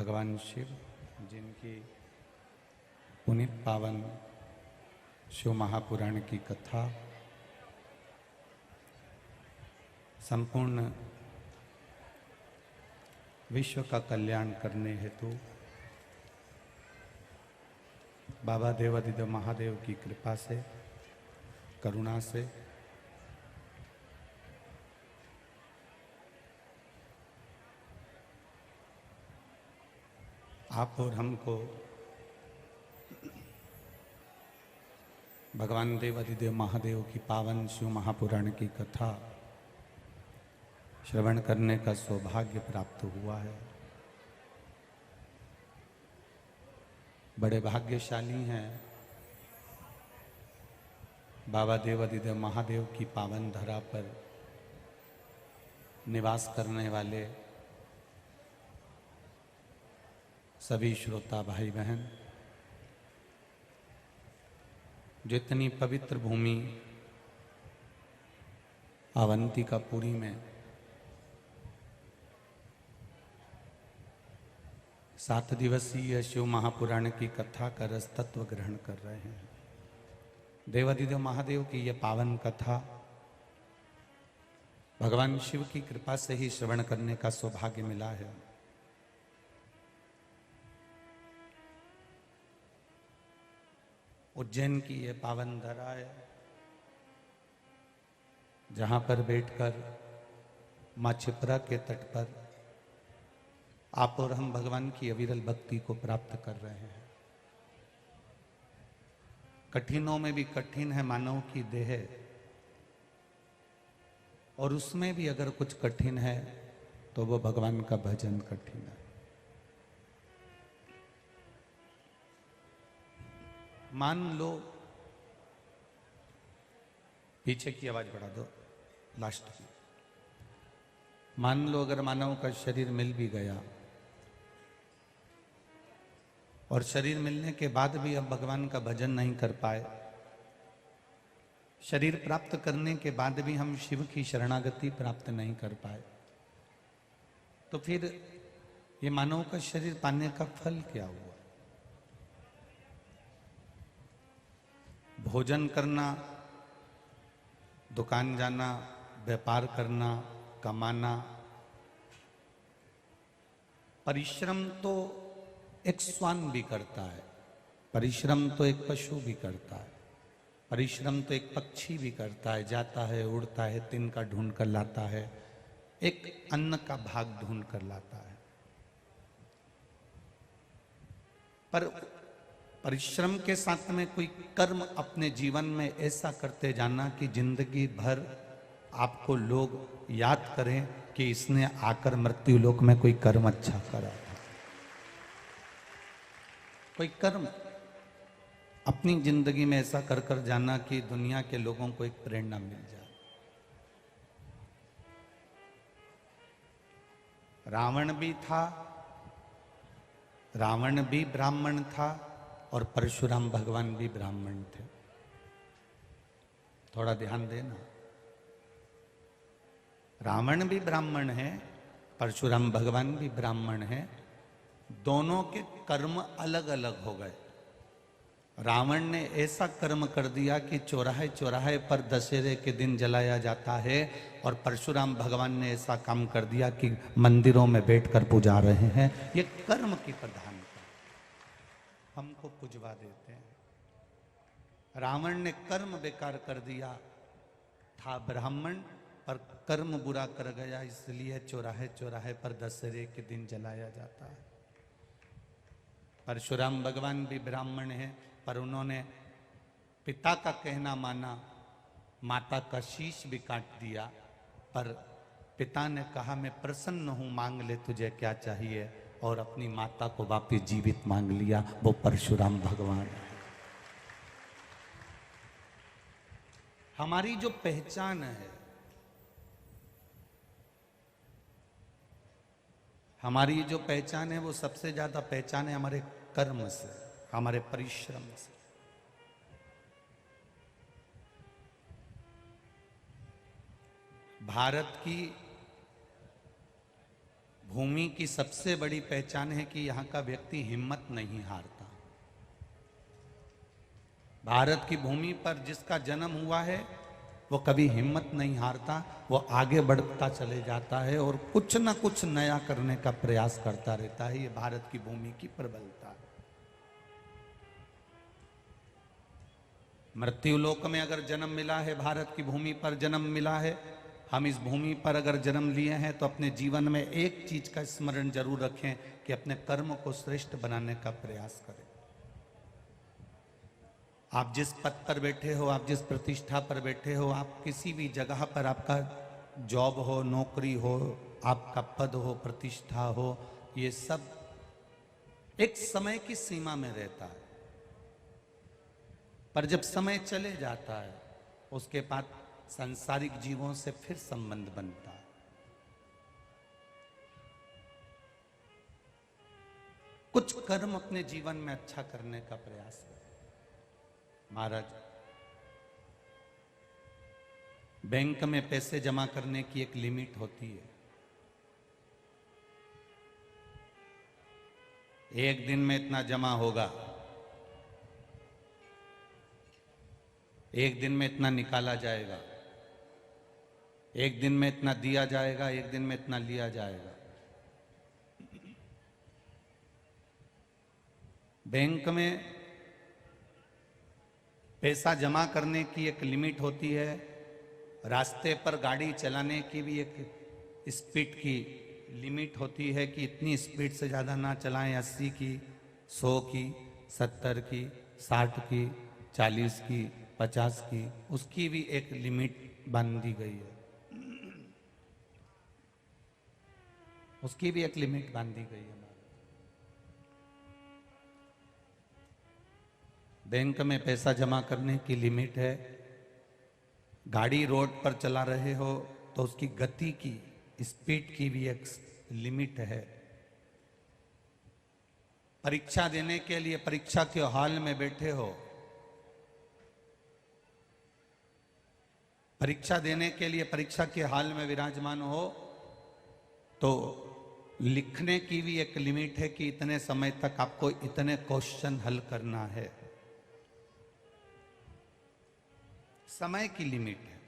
भगवान शिव जिनकी पुनीत पावन शिव महापुराण की कथा संपूर्ण विश्व का कल्याण करने हेतु बाबा देवादिदेव महादेव की कृपा से, करुणा से आप और हमको भगवान देवादिदेव महादेव की पावन शिव महापुराण की कथा श्रवण करने का सौभाग्य प्राप्त हुआ है। बड़े भाग्यशाली हैं बाबा देवादिदेव महादेव की पावन धरा पर निवास करने वाले सभी श्रोता भाई बहन, जो इतनी पवित्र भूमि अवंतिकापुरी में 7 दिवसीय शिव महापुराण की कथा का रस तत्व ग्रहण कर रहे हैं। देवादिदेव महादेव की यह पावन कथा भगवान शिव की कृपा से ही श्रवण करने का सौभाग्य मिला है। उज्जैन की यह पावन धरा है जहां पर बैठकर मां छिपरा के तट पर आप और हम भगवान की अविरल भक्ति को प्राप्त कर रहे हैं। कठिनों में भी कठिन है मानव की देह, और उसमें भी अगर कुछ कठिन है तो वो भगवान का भजन कठिन है। मान लो, पीछे की आवाज बढ़ा दो, लास्ट की। मान लो अगर मानव का शरीर मिल भी गया और शरीर मिलने के बाद भी अब भगवान का भजन नहीं कर पाए, शरीर प्राप्त करने के बाद भी हम शिव की शरणागति प्राप्त नहीं कर पाए, तो फिर ये मानव का शरीर पाने का फल क्या हुआ? भोजन करना, दुकान जाना, व्यापार करना, कमाना, परिश्रम तो एक श्वान भी करता है, परिश्रम तो एक पशु भी करता है, परिश्रम तो एक पक्षी भी करता है, जाता है, उड़ता है, तिनका ढूंढ कर लाता है, एक अन्न का भाग ढूंढ कर लाता है। पर परिश्रम के साथ में कोई कर्म अपने जीवन में ऐसा करते जाना कि जिंदगी भर आपको लोग याद करें कि इसने आकर मृत्यु लोक में कोई कर्म अच्छा करा था। कोई कर्म अपनी जिंदगी में ऐसा कर कर जाना कि दुनिया के लोगों को एक प्रेरणा मिल जाए। रावण भी था, रावण भी ब्राह्मण था और परशुराम भगवान भी ब्राह्मण थे। थोड़ा ध्यान देना, रावण भी ब्राह्मण है, परशुराम भगवान भी ब्राह्मण है, दोनों के कर्म अलग अलग हो गए। रावण ने ऐसा कर्म कर दिया कि चौराहे चौराहे पर दशहरे के दिन जलाया जाता है, और परशुराम भगवान ने ऐसा काम कर दिया कि मंदिरों में बैठकर पूजा रहे हैं। ये कर्म की प्रधानता हमको पुजवा देते हैं। रावण ने कर्म बेकार कर दिया, था ब्राह्मण पर कर्म बुरा कर गया, इसलिए चौराहे चौराहे पर दशहरे के दिन जलाया जाता है। परशुराम भगवान भी ब्राह्मण है, पर उन्होंने पिता का कहना माना, माता का शीश भी काट दिया, पर पिता ने कहा मैं प्रसन्न हूं, मांग ले तुझे क्या चाहिए, और अपनी माता को वापिस जीवित मांग लिया। वो परशुराम भगवान है। हमारी जो पहचान है, हमारी जो पहचान है वो सबसे ज्यादा पहचान है हमारे कर्म से, हमारे परिश्रम से। भारत की भूमि की सबसे बड़ी पहचान है कि यहाँ का व्यक्ति हिम्मत नहीं हारता। भारत की भूमि पर जिसका जन्म हुआ है वो कभी हिम्मत नहीं हारता, वो आगे बढ़ता चले जाता है और कुछ ना कुछ नया करने का प्रयास करता रहता है। ये भारत की भूमि की प्रबलता है। मृत्युलोक में अगर जन्म मिला है, भारत की भूमि पर जन्म मिला है, हम इस भूमि पर अगर जन्म लिए हैं तो अपने जीवन में एक चीज का स्मरण जरूर रखें कि अपने कर्म को श्रेष्ठ बनाने का प्रयास करें। आप जिस पद पर बैठे हो, आप जिस प्रतिष्ठा पर बैठे हो, आप किसी भी जगह पर आपका जॉब हो, नौकरी हो, आपका पद हो, प्रतिष्ठा हो, ये सब एक समय की सीमा में रहता है। पर जब समय चले जाता है उसके बाद सांसारिक जीवों से फिर संबंध बनता है। कुछ कर्म अपने जीवन में अच्छा करने का प्रयास करें। महाराज, बैंक में पैसे जमा करने की एक लिमिट होती है। एक दिन में इतना जमा होगा, एक दिन में इतना निकाला जाएगा, एक दिन में इतना दिया जाएगा, एक दिन में इतना लिया जाएगा। बैंक में पैसा जमा करने की एक लिमिट होती है। रास्ते पर गाड़ी चलाने की भी एक स्पीड की लिमिट होती है कि इतनी स्पीड से ज़्यादा ना चलाएं। 80 की, 100 की, 70 की, 60 की, 40 की, 50 की, उसकी भी एक लिमिट बांध दी गई है। उसकी भी एक लिमिट बांध दी गई है। बैंक में पैसा जमा करने की लिमिट है। गाड़ी रोड पर चला रहे हो तो उसकी गति की, स्पीड की भी एक लिमिट है। परीक्षा देने के लिए परीक्षा के हॉल में बैठे हो, परीक्षा देने के लिए परीक्षा के हॉल में विराजमान हो तो लिखने की भी एक लिमिट है कि इतने समय तक आपको इतने क्वेश्चन हल करना है। समय की लिमिट है।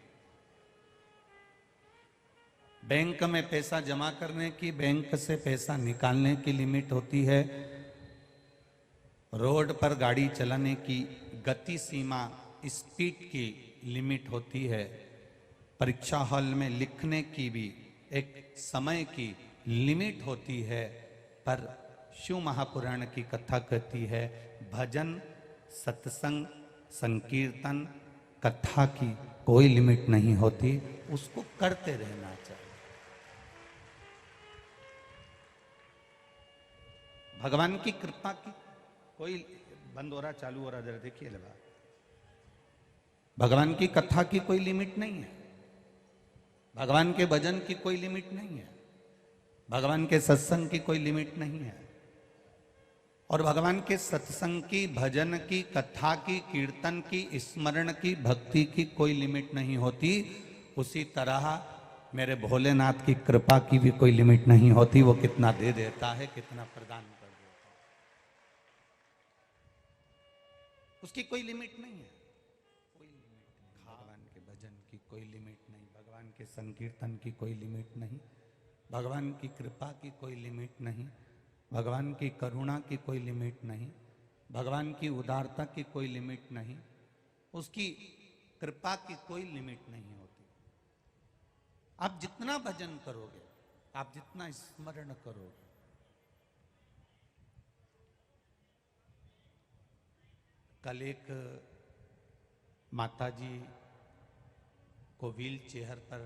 बैंक में पैसा जमा करने की, बैंक से पैसा निकालने की लिमिट होती है। रोड पर गाड़ी चलाने की गति सीमा, स्पीड की लिमिट होती है। परीक्षा हॉल में लिखने की भी एक समय की लिमिट होती है। पर शिव महापुराण की कथा कहती है, भजन, सत्संग, संकीर्तन, कथा की कोई लिमिट नहीं होती, उसको करते रहना चाहिए। भगवान की कृपा की कोई बंद हो रहा, चालू हो रहा, जरा देखिए लगा। भगवान की कथा की कोई लिमिट नहीं है। भगवान के भजन की कोई लिमिट नहीं है। भगवान के सत्संग की कोई लिमिट नहीं है। और भगवान के सत्संग की, भजन की, कथा की, कीर्तन की, स्मरण की, भक्ति की कोई लिमिट नहीं होती। उसी तरह मेरे भोलेनाथ की कृपा की भी कोई लिमिट नहीं होती। वो कितना दे देता है, कितना प्रदान कर देता है, उसकी कोई लिमिट नहीं है। कोई लिमिट नहीं। भगवान के भजन की कोई लिमिट नहीं, भगवान के संकीर्तन की कोई लिमिट नहीं, भगवान की कृपा की कोई लिमिट नहीं, भगवान की करुणा की कोई लिमिट नहीं, भगवान की उदारता की कोई लिमिट नहीं, उसकी कृपा की कोई लिमिट नहीं होती। आप जितना भजन करोगे, आप जितना स्मरण करोगे, कल एक माताजी को व्हील चेयर पर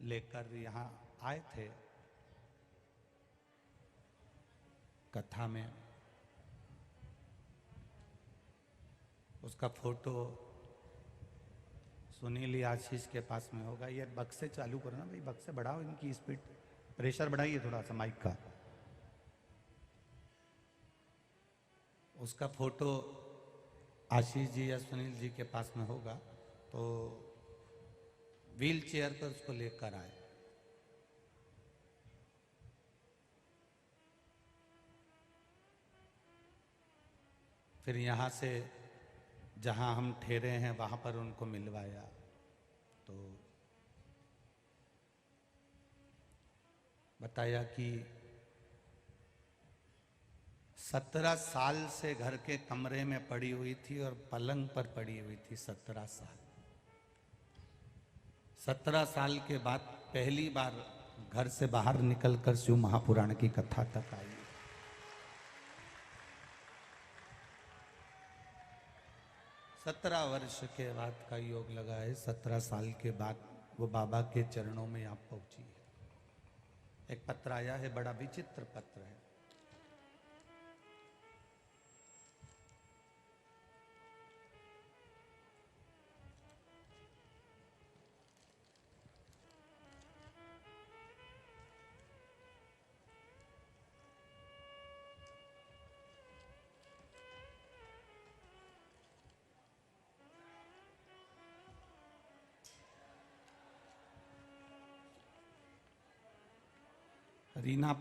लेकर यहाँ आए थे कथा में। उसका फोटो सुनील या आशीष के पास में होगा। ये बक्से चालू करो ना भाई, बक्से बढ़ाओ, इनकी स्पीड, प्रेशर बढ़ाइए थोड़ा सा माइक का। उसका फोटो आशीष जी या सुनील जी के पास में होगा, तो व्हील चेयर पर उसको लेकर आए। फिर यहाँ से जहाँ हम ठहरे हैं वहाँ पर उनको मिलवाया। तो बताया कि 17 साल से घर के कमरे में पड़ी हुई थी और पलंग पर पड़ी हुई थी 17 साल। 17 साल के बाद पहली बार घर से बाहर निकलकर शिव महापुराण की कथा तक आई। सत्रह वर्ष के बाद का योग लगा है। 17 साल के बाद वो बाबा के चरणों में आप पहुंची है। एक पत्र आया है, बड़ा विचित्र पत्र है। रीना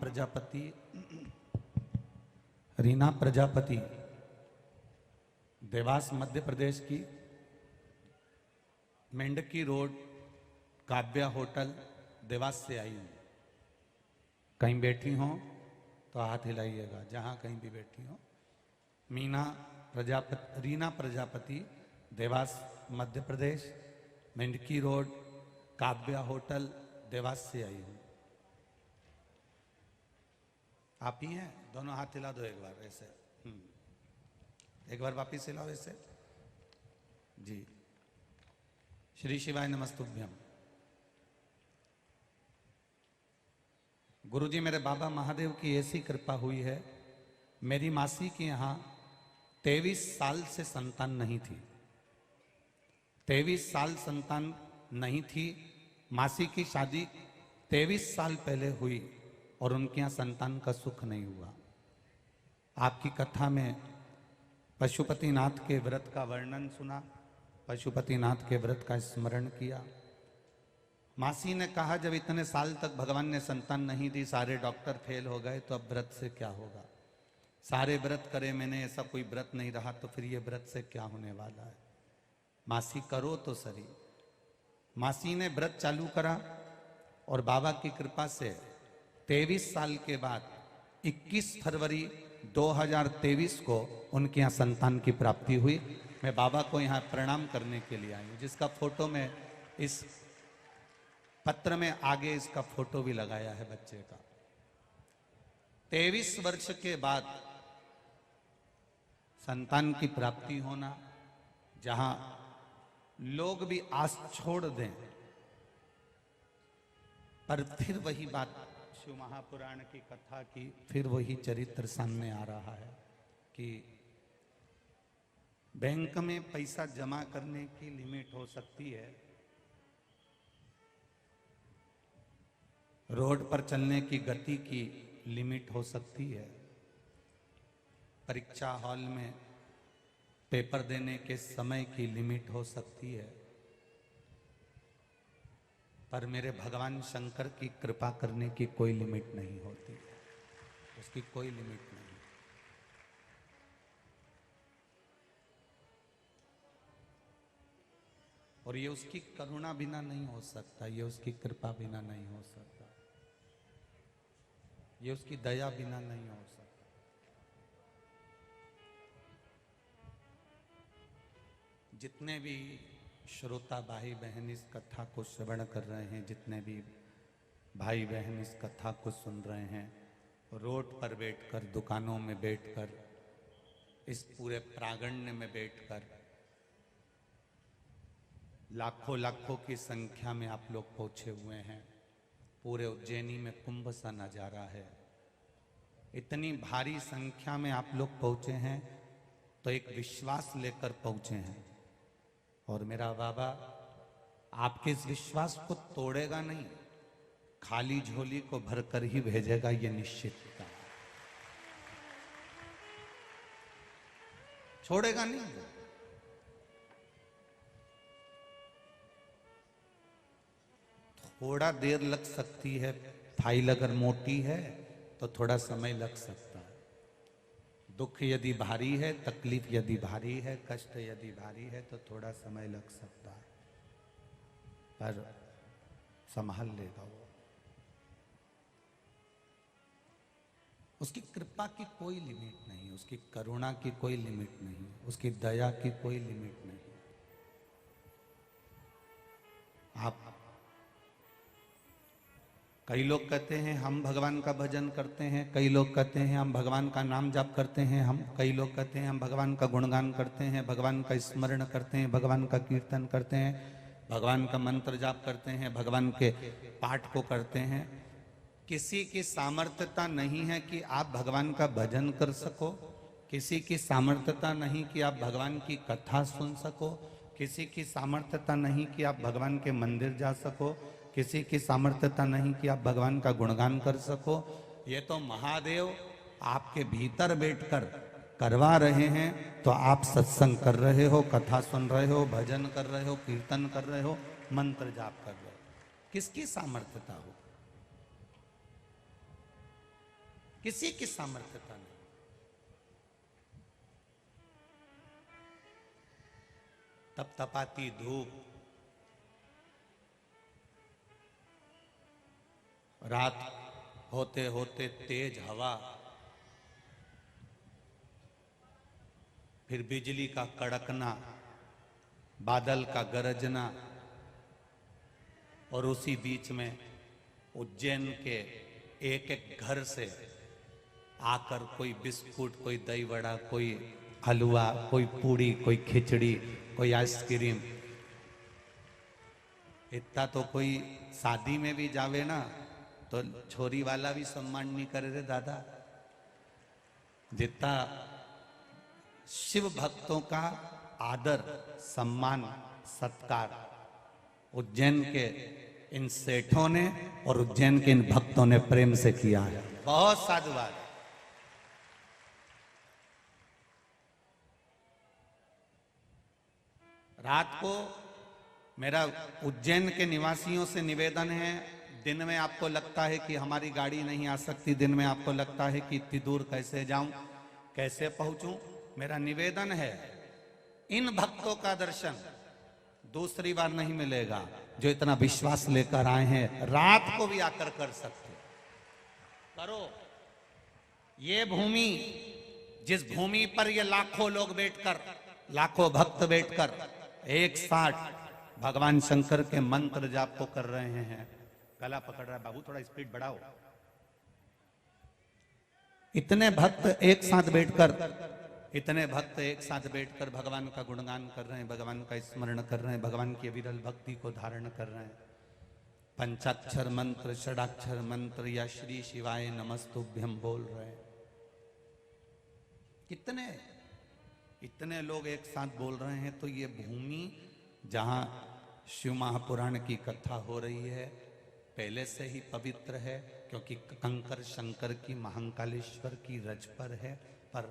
प्रजापति देवास मध्य प्रदेश की, मेंढकी रोड काव्या होटल देवास से आई हूँ। कहीं बैठी हो तो हाथ हिलाइएगा, जहाँ कहीं भी बैठी हो। रीना प्रजापति देवास मध्य प्रदेश, मेंढकी रोड काव्या होटल देवास से आई हूँ। आप ही हैं? दोनों हाथ हिला दो एक बार ऐसे। एक बार वापिस हिलाओ ऐसे। जी, श्री शिवाय नमस्तुभ्यम। गुरुजी, मेरे बाबा महादेव की ऐसी कृपा हुई है, मेरी मासी के यहाँ 23 साल से संतान नहीं थी। 23 साल संतान नहीं थी। मासी की शादी 23 साल पहले हुई और उनके यहाँ संतान का सुख नहीं हुआ। आपकी कथा में पशुपतिनाथ के व्रत का वर्णन सुना, पशुपतिनाथ के व्रत का स्मरण किया। मासी ने कहा, जब इतने साल तक भगवान ने संतान नहीं दी, सारे डॉक्टर फेल हो गए, तो अब व्रत से क्या होगा? सारे व्रत करे मैंने, ऐसा कोई व्रत नहीं रहा, तो फिर ये व्रत से क्या होने वाला है? मासी करो तो सही। मासी ने व्रत चालू करा और बाबा की कृपा से 23 साल के बाद 21 फरवरी 2023 को उनके यहाँ संतान की प्राप्ति हुई। मैं बाबा को यहाँ प्रणाम करने के लिए आई हूँ, जिसका फोटो में इस पत्र में आगे इसका फोटो भी लगाया है बच्चे का। 23 वर्ष के बाद संतान की प्राप्ति होना, जहां लोग भी आस छोड़ दें, पर फिर वही बात शिव महापुराण की कथा की, फिर वही चरित्र सामने आ रहा है कि बैंक में पैसा जमा करने की लिमिट हो सकती है, रोड पर चलने की गति की लिमिट हो सकती है, परीक्षा हॉल में पेपर देने के समय की लिमिट हो सकती है, पर मेरे भगवान शंकर की कृपा करने की कोई लिमिट नहीं होती, उसकी कोई लिमिट नहीं। और ये उसकी करुणा बिना नहीं हो सकता, ये उसकी कृपा बिना नहीं हो सकता, ये उसकी दया बिना नहीं हो सकता। जितने भी श्रोता भाई बहन इस कथा को श्रवण कर रहे हैं, जितने भी भाई बहन इस कथा को सुन रहे हैं, रोड पर बैठकर, दुकानों में बैठकर, इस पूरे प्रांगण में बैठकर, लाखों लाखों की संख्या में आप लोग पहुंचे हुए हैं। पूरे उज्जैनी में कुंभ सा नजारा है। इतनी भारी संख्या में आप लोग पहुंचे हैं तो एक विश्वास लेकर पहुंचे हैं, और मेरा बाबा आपके इस विश्वास को तोड़ेगा नहीं, खाली झोली को भरकर ही भेजेगा, ये निश्चित था। छोड़ेगा नहीं। थोड़ा देर लग सकती है, फाइल अगर मोटी है तो थोड़ा समय लग सकता है। दुख यदि भारी है, तकलीफ यदि भारी है, कष्ट यदि भारी है तो थोड़ा समय लग सकता है, पर संभाल लेगा वो। उसकी कृपा की कोई लिमिट नहीं, उसकी करुणा की कोई लिमिट नहीं, उसकी दया की कोई लिमिट नहीं। आप कई लोग कहते हैं हम भगवान का भजन करते हैं, कई लोग कहते हैं हम भगवान का नाम जाप करते हैं, कई लोग कहते हैं हम भगवान का गुणगान करते हैं, भगवान का स्मरण करते हैं, भगवान का कीर्तन करते हैं, भगवान का मंत्र जाप करते हैं, भगवान के पाठ को करते हैं। किसी की सामर्थ्यता नहीं है कि आप भगवान का भजन कर सको, किसी की सामर्थ्यता नहीं कि आप भगवान की कथा सुन सको, किसी की सामर्थ्यता नहीं कि आप भगवान के मंदिर जा सको, किसी की सामर्थ्यता नहीं कि आप भगवान का गुणगान कर सको। ये तो महादेव आपके भीतर बैठकर करवा रहे हैं। तो आप सत्संग कर रहे हो, कथा सुन रहे हो, भजन कर रहे हो, कीर्तन कर रहे हो, मंत्र जाप कर रहे हो, किसकी सामर्थ्यता हो? किसी की सामर्थ्यता नहीं। तपतपाती धूप, रात होते होते तेज हवा, फिर बिजली का कड़कना, बादल का गरजना, और उसी बीच में उज्जैन के एक एक घर से आकर कोई बिस्कुट, कोई दही वड़ा, कोई हलवा, कोई पूड़ी, कोई खिचड़ी, कोई आइसक्रीम। इतना तो कोई शादी में भी जावे ना तो छोरी वाला भी सम्मान नहीं करे रे दादा, जितना शिव भक्तों का आदर, सम्मान, सत्कार उज्जैन के इन सेठों ने और उज्जैन के इन भक्तों ने प्रेम से किया है। बहुत साधुवाद। रात को मेरा उज्जैन के निवासियों से निवेदन है, दिन में आपको लगता है कि हमारी गाड़ी नहीं आ सकती, दिन में आपको लगता है कि इतनी दूर कैसे जाऊं, कैसे पहुंचूं, मेरा निवेदन है इन भक्तों का दर्शन दूसरी बार नहीं मिलेगा जो इतना विश्वास लेकर आए हैं। रात को भी आकर कर सकते करो। ये भूमि, जिस भूमि पर ये लाखों लोग बैठकर, लाखों भक्त बैठकर एक साथ भगवान शंकर के मंत्र जाप को कर रहे हैं। गला पकड़ रहा है बाबू, थोड़ा स्पीड बढ़ाओ। इतने भक्त एक साथ बैठकर, इतने भक्त एक साथ बैठकर भगवान का गुणगान कर रहे हैं, भगवान का स्मरण कर रहे हैं, भगवान की विरल भक्ति को धारण कर रहे हैं। पंचाक्षर मंत्र, षडाक्षर मंत्र या श्री शिवाय नमस्तुभ्यम बोल रहे हैं। कितने इतने लोग एक साथ बोल रहे हैं। तो ये भूमि जहां शिव महापुराण की कथा हो रही है पहले से ही पवित्र है, क्योंकि कंकर शंकर की, महाकालेश्वर की रज पर है, पर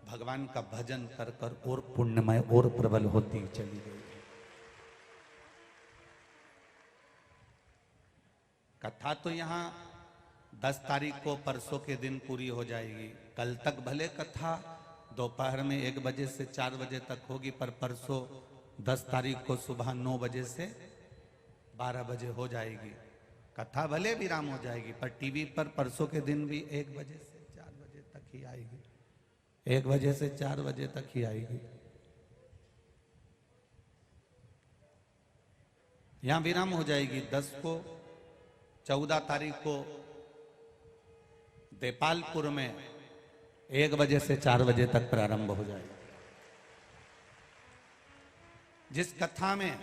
भगवान का भजन कर कर और पुण्यमय और प्रबल होती चली गई। कथा तो यहाँ 10 तारीख को परसों के दिन पूरी हो जाएगी। कल तक भले कथा दोपहर में 1 बजे से 4 बजे तक होगी, पर परसों 10 तारीख को सुबह 9 बजे से 12 बजे हो जाएगी। कथा भले विराम हो जाएगी, पर टीवी पर परसों के दिन भी 1 बजे से 4 बजे तक ही आएगी। 1 बजे से 4 बजे तक ही आएगी। यहां विराम हो जाएगी 10 को। 14 तारीख को देपालपुर में 1 बजे से 4 बजे तक प्रारंभ हो जाएगा। जिस कथा में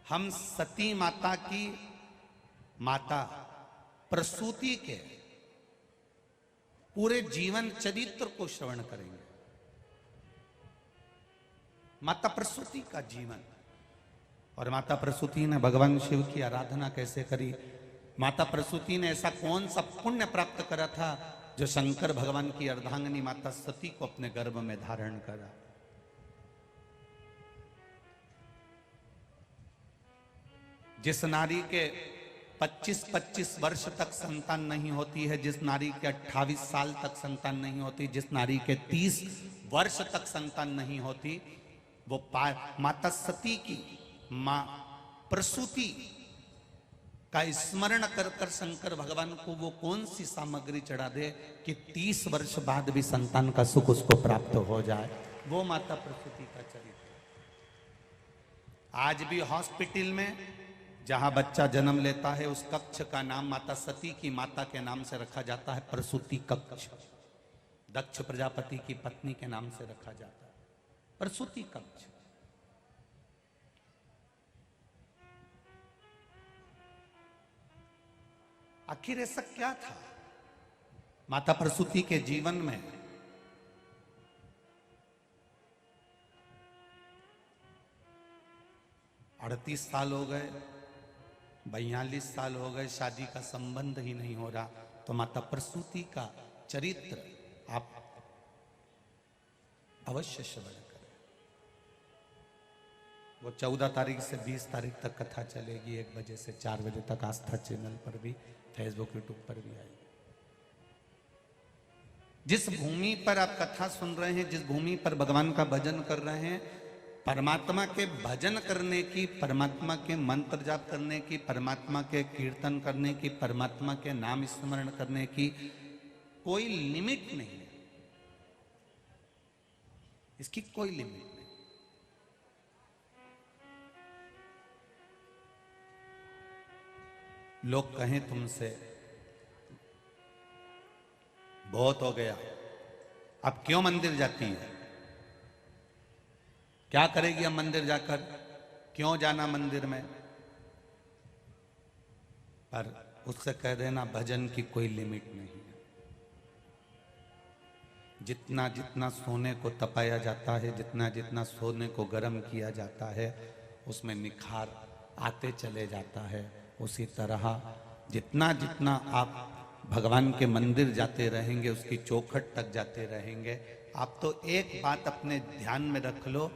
हम सती माता की, माता प्रसूति के पूरे जीवन चरित्र को श्रवण करेंगे। माता प्रसूति का जीवन, और माता प्रसूति ने भगवान शिव की आराधना कैसे करी, माता प्रसूति ने ऐसा कौन सा पुण्य प्राप्त करा था जो शंकर भगवान की अर्धांगिनी माता सती को अपने गर्भ में धारण करा। जिस नारी के 25-25 वर्ष तक संतान नहीं होती है, जिस नारी के 28 साल तक संतान नहीं होती, जिस नारी के 30 वर्ष तक संतान नहीं होती, वो माता सती की मां प्रसूति का स्मरण कर कर शंकर भगवान को वो कौन सी सामग्री चढ़ा दे कि 30 वर्ष बाद भी संतान का सुख उसको प्राप्त हो जाए। वो माता प्रसूति का चरित्र। आज भी हॉस्पिटल में जहां बच्चा जन्म लेता है उस कक्ष का नाम माता सती की माता के नाम से रखा जाता है, प्रसूति कक्ष। दक्ष प्रजापति की पत्नी के नाम से रखा जाता है, प्रसूति कक्ष। आखिर ऐसा क्या था माता प्रसूति के जीवन में? अड़तीस साल हो गए, 42 साल हो गए, शादी का संबंध ही नहीं हो रहा। तो माता प्रसूति का चरित्र आप अवश्य श्रवण करें। वो 14 तारीख से 20 तारीख तक कथा चलेगी, 1 बजे से 4 बजे तक आस्था चैनल पर भी, फेसबुक यूट्यूब पर भी आएगी। जिस भूमि पर आप कथा सुन रहे हैं, जिस भूमि पर भगवान का भजन कर रहे हैं, परमात्मा के भजन करने की, परमात्मा के मंत्र जाप करने की, परमात्मा के कीर्तन करने की, परमात्मा के नाम स्मरण करने की कोई लिमिट नहीं है। इसकी कोई लिमिट नहीं। लोग कहें तुमसे बहुत हो गया, अब क्यों मंदिर जाती है, क्या करेगी अब मंदिर जाकर, क्यों जाना मंदिर में? पर उससे कह देना भजन की कोई लिमिट नहीं है। जितना जितना सोने को तपाया जाता है, जितना जितना सोने को गर्म किया जाता है, उसमें निखार आते चले जाता है। उसी तरह जितना जितना आप भगवान के मंदिर जाते रहेंगे, उसकी चौखट तक जाते रहेंगे, आप तो एक बात अपने ध्यान में रख लो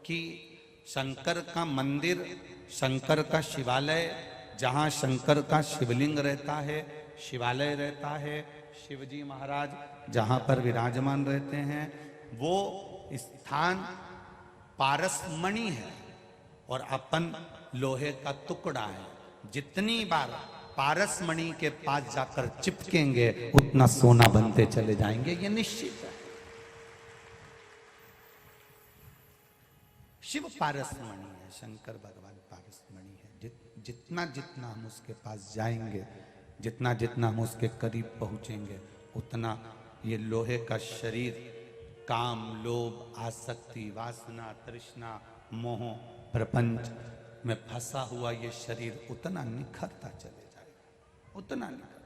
कि शंकर का मंदिर, शंकर का शिवालय, जहाँ शंकर का शिवलिंग रहता है, शिवालय रहता है, शिवजी महाराज जहाँ पर विराजमान रहते हैं, वो स्थान पारसमणि है और अपन लोहे का टुकड़ा है। जितनी बार पारसमणि के पास जाकर चिपकेंगे उतना सोना बनते चले जाएंगे, ये निश्चित है। शिव पारसमणि है, शंकर भगवान पारसमणि है। जितना जितना हम उसके पास जाएंगे, जितना जितना हम उसके करीब पहुंचेंगे, उतना ये लोहे का शरीर काम, लोभ, आसक्ति, वासना, तृष्णा, मोह, प्रपंच में फंसा हुआ ये शरीर उतना निखरता चले जाएगा, उतना निखरता।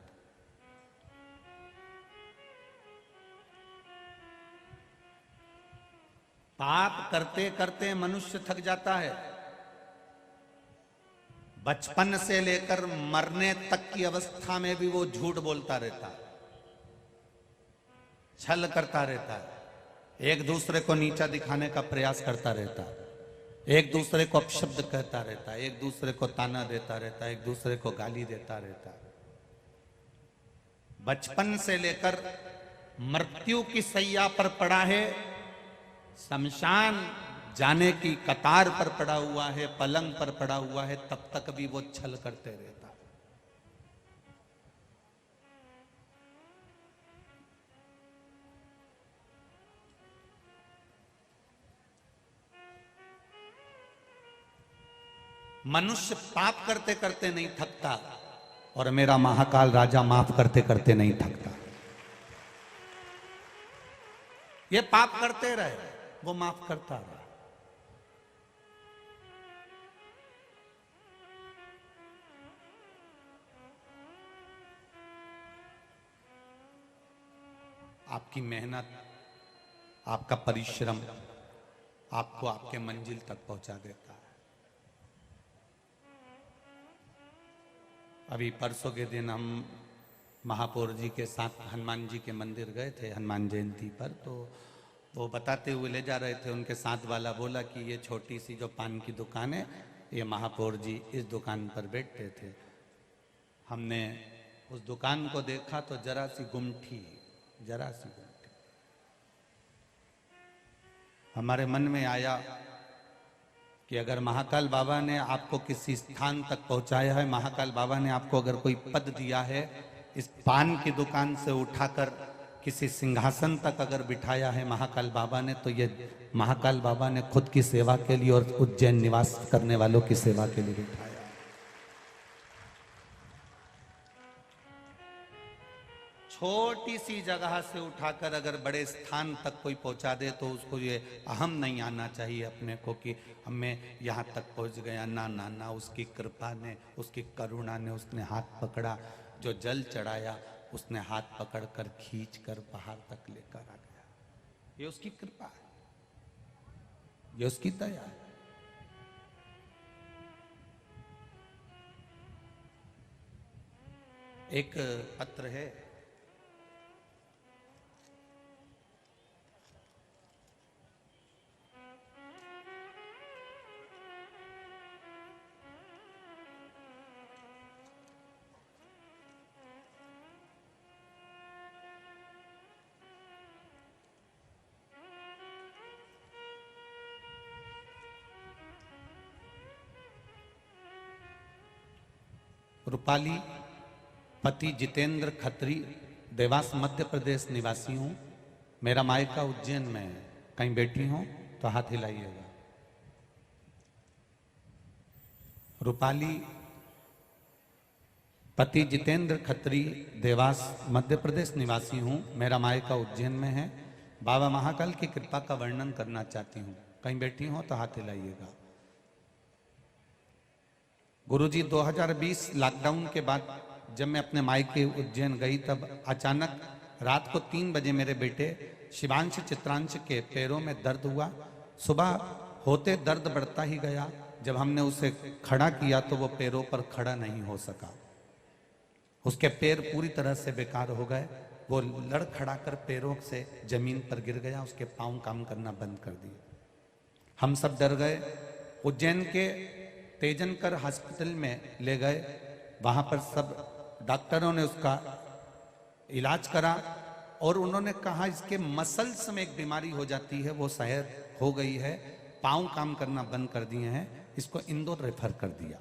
पाप करते करते मनुष्य थक जाता है। बचपन से लेकर मरने तक की अवस्था में भी वो झूठ बोलता रहता है, छल करता रहता है, एक दूसरे को नीचा दिखाने का प्रयास करता रहता है, एक दूसरे को अपशब्द कहता रहता है, एक दूसरे को ताना देता रहता है, एक दूसरे को गाली देता रहता है। बचपन से लेकर मृत्यु की सैया पर पड़ा है, शमशान जाने की कतार पर पड़ा हुआ है, पलंग पर पड़ा हुआ है, तब तक भी वो छल करते रहता है। मनुष्य पाप करते करते नहीं थकता और मेरा महाकाल राजा माफ करते करते नहीं थकता। ये पाप करते रहे, वो माफ करता रहा। आपकी मेहनत, आपका परिश्रम आपको आपके मंजिल तक पहुंचा देता है। अभी परसों के दिन हम महापौर जी के साथ हनुमान जी के मंदिर गए थे, हनुमान जयंती पर। तो वो बताते हुए ले जा रहे थे, उनके साथ वाला बोला कि ये छोटी सी जो पान की दुकान है, ये महापौर जी इस दुकान पर बैठते थे। हमने उस दुकान को देखा तो जरा सी गुमठी, जरा सी गुमठी। हमारे मन में आया कि अगर महाकाल बाबा ने आपको किसी स्थान तक पहुंचाया है, महाकाल बाबा ने आपको अगर कोई पद दिया है, इस पान की दुकान से उठाकर किसी सिंहासन तक अगर बिठाया है महाकाल बाबा ने, तो ये महाकाल बाबा ने खुद की सेवा के लिए और उज्जैन निवास करने वालों की सेवा के लिए बिठाया। छोटी सी जगह से उठाकर अगर बड़े स्थान तक कोई पहुंचा दे तो उसको ये अहम नहीं आना चाहिए अपने को कि हमें यहाँ तक पहुंच गया। ना ना ना, उसकी कृपा ने, उसकी करुणा ने उसने हाथ पकड़ा, जो जल चढ़ाया उसने हाथ पकड़कर खींच कर पहाड़ तक लेकर आ गया। ये उसकी कृपा है, ये उसकी दया है। एक पत्र है, रूपाली, पति जितेंद्र खत्री, देवास मध्य प्रदेश निवासी हूं। मेरा मायका उज्जैन में है। कहीं बैठी हो तो हाथ हिलाइएगा। रूपाली, पति जितेंद्र खत्री, देवास मध्य प्रदेश निवासी हूं। मेरा मायका उज्जैन में है। बाबा महाकाल की कृपा का वर्णन करना चाहती हूं। कहीं बैठी हो तो हाथ हिलाइएगा। गुरुजी, 2020 लॉकडाउन के बाद जब मैं अपने मायके उज्जैन गई, तब अचानक रात को 3 बजे मेरे बेटे शिवांश चित्रांश के पैरों में दर्द हुआ। सुबह होते दर्द बढ़ता ही गया। जब हमने उसे खड़ा किया तो वो पैरों पर खड़ा नहीं हो सका। उसके पैर पूरी तरह से बेकार हो गए। वो लड़खड़ा कर पैरों से जमीन पर गिर गया। उसके पांव काम करना बंद कर दिए। हम सब डर गए। उज्जैन के तेजनकर हॉस्पिटल में ले गए। वहां पर सब डॉक्टरों ने उसका इलाज करा और उन्होंने कहा इसके मसल्स में एक बीमारी हो जाती है, वो शायद हो गई है, पांव काम करना बंद कर दिए हैं, इसको इंदौर रेफर कर दिया।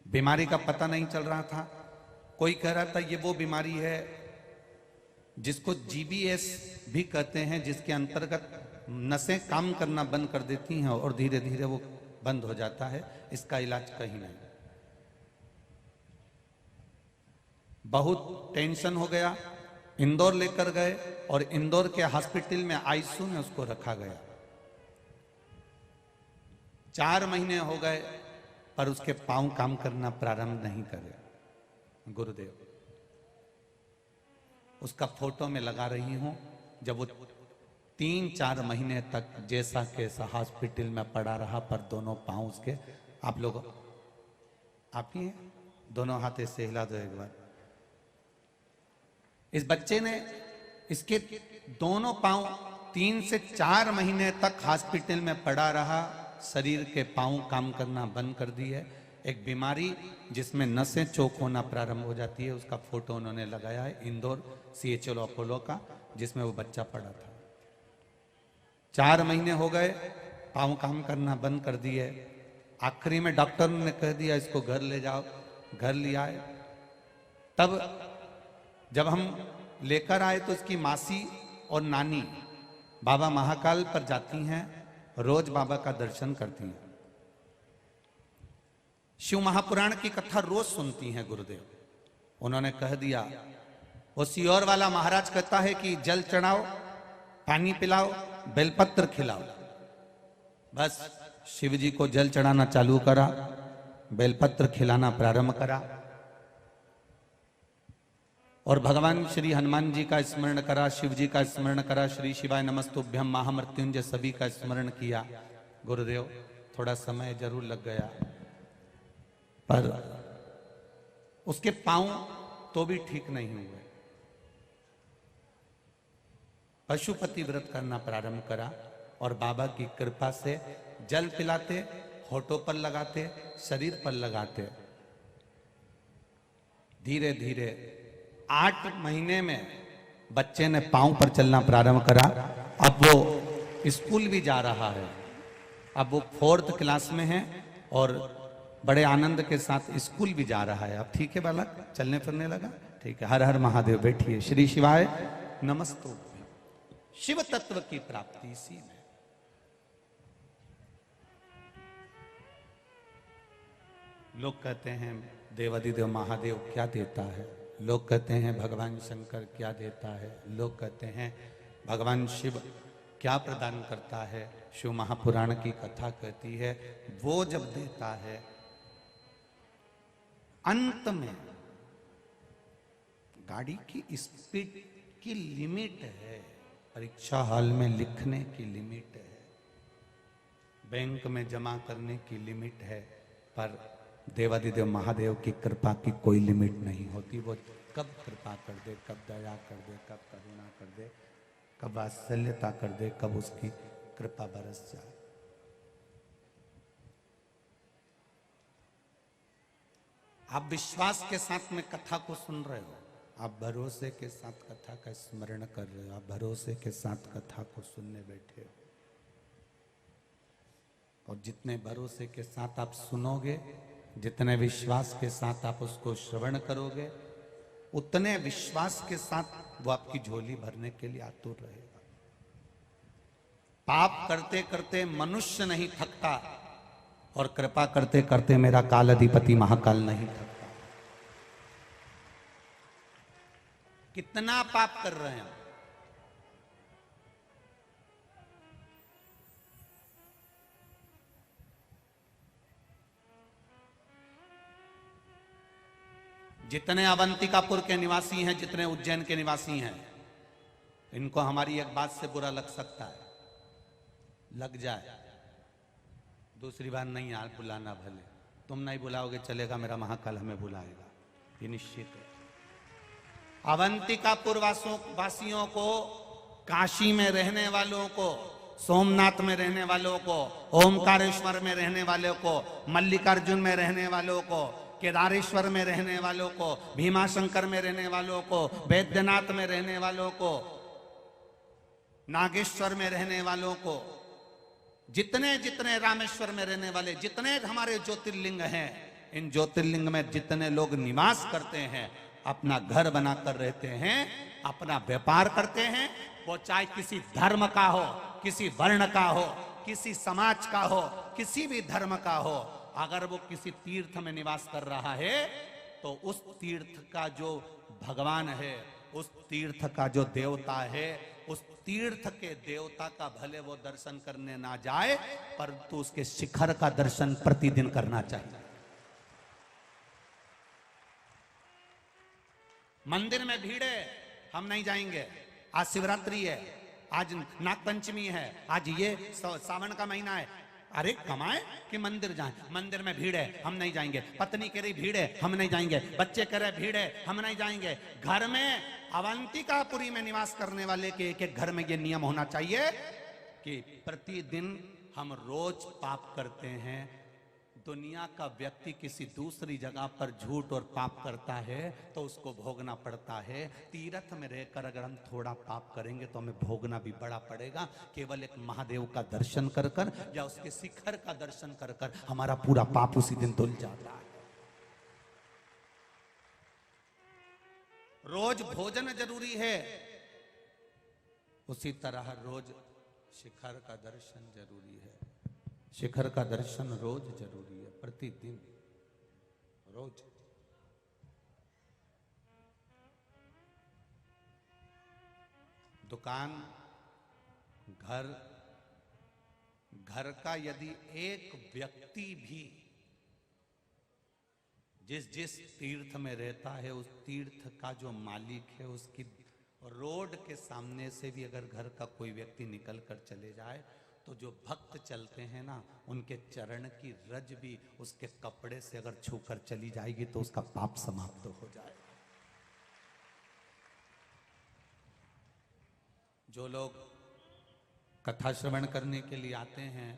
बीमारी का पता नहीं चल रहा था। कोई कह रहा था ये वो बीमारी है जिसको जीबीएस भी कहते हैं, जिसके अंतर्गत नसें काम करना बंद कर देती हैं और धीरे धीरे वो बंद हो जाता है। इसका इलाज कहीं नहीं। बहुत टेंशन हो गया। इंदौर लेकर गए और इंदौर के हॉस्पिटल में आईसीयू में उसको रखा गया। 4 महीने हो गए पर उसके पांव काम करना प्रारंभ नहीं करे। गुरुदेव, उसका फोटो में लगा रही हूं। जब वो 3-4 महीने तक जैसा कैसा हॉस्पिटल में पड़ा रहा, पर दोनों पांव उसके, आप लोग आप ही हैं, दोनों हाथ से हिला दो एक बार। इस बच्चे ने इसके दोनों पांव 3 से 4 महीने तक हॉस्पिटल में पड़ा रहा। शरीर के पांव काम करना बंद कर दिए। एक बीमारी जिसमें नसें चौक होना प्रारंभ हो जाती है, उसका फोटो उन्होंने लगाया है इंदौर CHL अपोलो का, जिसमें वो बच्चा पड़ा था। 4 महीने हो गए, पांव काम करना बंद कर दिए। आखिरी में डॉक्टर ने कह दिया इसको घर ले जाओ। घर ले आए। तब जब हम लेकर आए तो इसकी मासी और नानी बाबा महाकाल पर जाती हैं, रोज बाबा का दर्शन करती हैं, शिव महापुराण की कथा रोज सुनती हैं गुरुदेव। उन्होंने कह दिया, वो सियोर वाला महाराज कहता है कि जल चढ़ाओ, पानी पिलाओ, बेलपत्र खिलाओ। बस शिव जी को जल चढ़ाना चालू करा, बेलपत्र खिलाना प्रारंभ करा और भगवान श्री हनुमान जी का स्मरण करा, शिव जी का स्मरण करा, श्री शिवाय नमस्तुभ्यम, महामृत्युंजय सभी का स्मरण किया। गुरुदेव, थोड़ा समय जरूर लग गया पर उसके पांव तो भी ठीक नहीं हुए। पशुपति व्रत करना प्रारंभ करा और बाबा की कृपा से जल पिलाते, होठों पर लगाते, शरीर पर लगाते। धीरे धीरे 8 महीने में बच्चे ने पांव पर चलना प्रारंभ करा। अब वो स्कूल भी जा रहा है, अब वो 4th क्लास में है और बड़े आनंद के साथ स्कूल भी जा रहा है। अब ठीक है बालक, चलने फिरने लगा, ठीक है। हर हर महादेव, बैठिए। श्री शिवाय नमस्तु। शिव तत्व की प्राप्ति इसी में। लोग कहते हैं देवादिदेव महादेव क्या देता है, लोग कहते हैं भगवान शंकर क्या देता है, लोग कहते हैं भगवान शिव क्या प्रदान करता है। शिव महापुराण की कथा कहती है वो जब देता है अंत में गाड़ी की स्पीड की लिमिट है, परीक्षा हॉल में लिखने की लिमिट है, बैंक में जमा करने की लिमिट है, पर देवादिदेव महादेव की कृपा की कोई लिमिट नहीं होती। वो कब कृपा कर दे, कब दया कर दे, कब करुणा कर दे, कब वात्सल्यता कर दे, कब उसकी कृपा बरस जाए। आप विश्वास के साथ में कथा को सुन रहे हो, आप भरोसे के साथ कथा का स्मरण कर रहे हो, आप भरोसे के साथ कथा को सुनने बैठे हो। और जितने भरोसे के साथ आप सुनोगे, जितने विश्वास के साथ आप उसको श्रवण करोगे, उतने विश्वास के साथ वो आपकी झोली भरने के लिए आतुर रहेगा। पाप करते करते मनुष्य नहीं थकता और कृपा करते करते मेरा काल अधिपति महाकाल नहीं थकता। कितना पाप कर रहे हैं, जितने अवंतिकापुर के निवासी हैं, जितने उज्जैन के निवासी हैं, इनको हमारी एक बात से बुरा लग सकता है, लग जाए। दूसरी बार नहीं यार बुलाना, भले तुम नहीं बुलाओगे चलेगा, मेरा महाकाल हमें बुलाएगा, ये निश्चित है। अवंतिकापुर वासियों को, काशी में रहने वालों को, सोमनाथ में रहने वालों को, ओमकारेश्वर में रहने वालों को, मल्लिकार्जुन में रहने वालों को, केदारेश्वर में रहने वालों को, भीमाशंकर में रहने वालों को, वैद्यनाथ में रहने वालों को, नागेश्वर में रहने वालों को, जितने जितने रामेश्वर में रहने वाले, जितने हमारे ज्योतिर्लिंग हैं, इन ज्योतिर्लिंग में जितने लोग निवास करते हैं, अपना घर बनाकर रहते हैं, अपना व्यापार करते हैं, वो चाहे किसी धर्म का हो, किसी वर्ण का हो, किसी समाज का हो, किसी भी धर्म का हो, अगर वो किसी तीर्थ में निवास कर रहा है तो उस तीर्थ का जो भगवान है, उस तीर्थ का जो देवता है, उस तीर्थ के देवता का भले वो दर्शन करने ना जाए, परंतु उसके शिखर का दर्शन प्रतिदिन करना चाहिए। मंदिर में भीड़ है, हम नहीं जाएंगे, आज शिवरात्रि है, आज नागपंचमी है, आज ये सावन का महीना है, अरे कमाए कि मंदिर जाएं, मंदिर में भीड़ है हम नहीं जाएंगे, पत्नी कह रही भीड़ है हम नहीं जाएंगे, बच्चे कह रहे भीड़ है हम नहीं जाएंगे। घर में अवंतिकापुरी में निवास करने वाले के एक एक घर में ये नियम होना चाहिए कि प्रतिदिन हम रोज पाप करते हैं। दुनिया का व्यक्ति किसी दूसरी जगह पर झूठ और पाप करता है तो उसको भोगना पड़ता है। तीर्थ में रहकर अगर हम थोड़ा पाप करेंगे तो हमें भोगना भी बड़ा पड़ेगा। केवल एक महादेव का दर्शन कर कर या उसके शिखर का दर्शन कर कर हमारा पूरा पाप उसी दिन धुल जाता है। रोज भोजन जरूरी है, उसी तरह रोज शिखर का दर्शन जरूरी है। शिखर का दर्शन रोज जरूरी है, प्रतिदिन रोज। दुकान, घर का यदि एक व्यक्ति भी जिस तीर्थ में रहता है, उस तीर्थ का जो मालिक है, उसकी रोड के सामने से भी अगर घर का कोई व्यक्ति निकल कर चले जाए तो जो भक्त चलते हैं ना, उनके चरण की रज भी उसके कपड़े से अगर छूकर चली जाएगी तो उसका पाप समाप्त हो जाएगा। जो लोग कथा श्रवण करने के लिए आते हैं,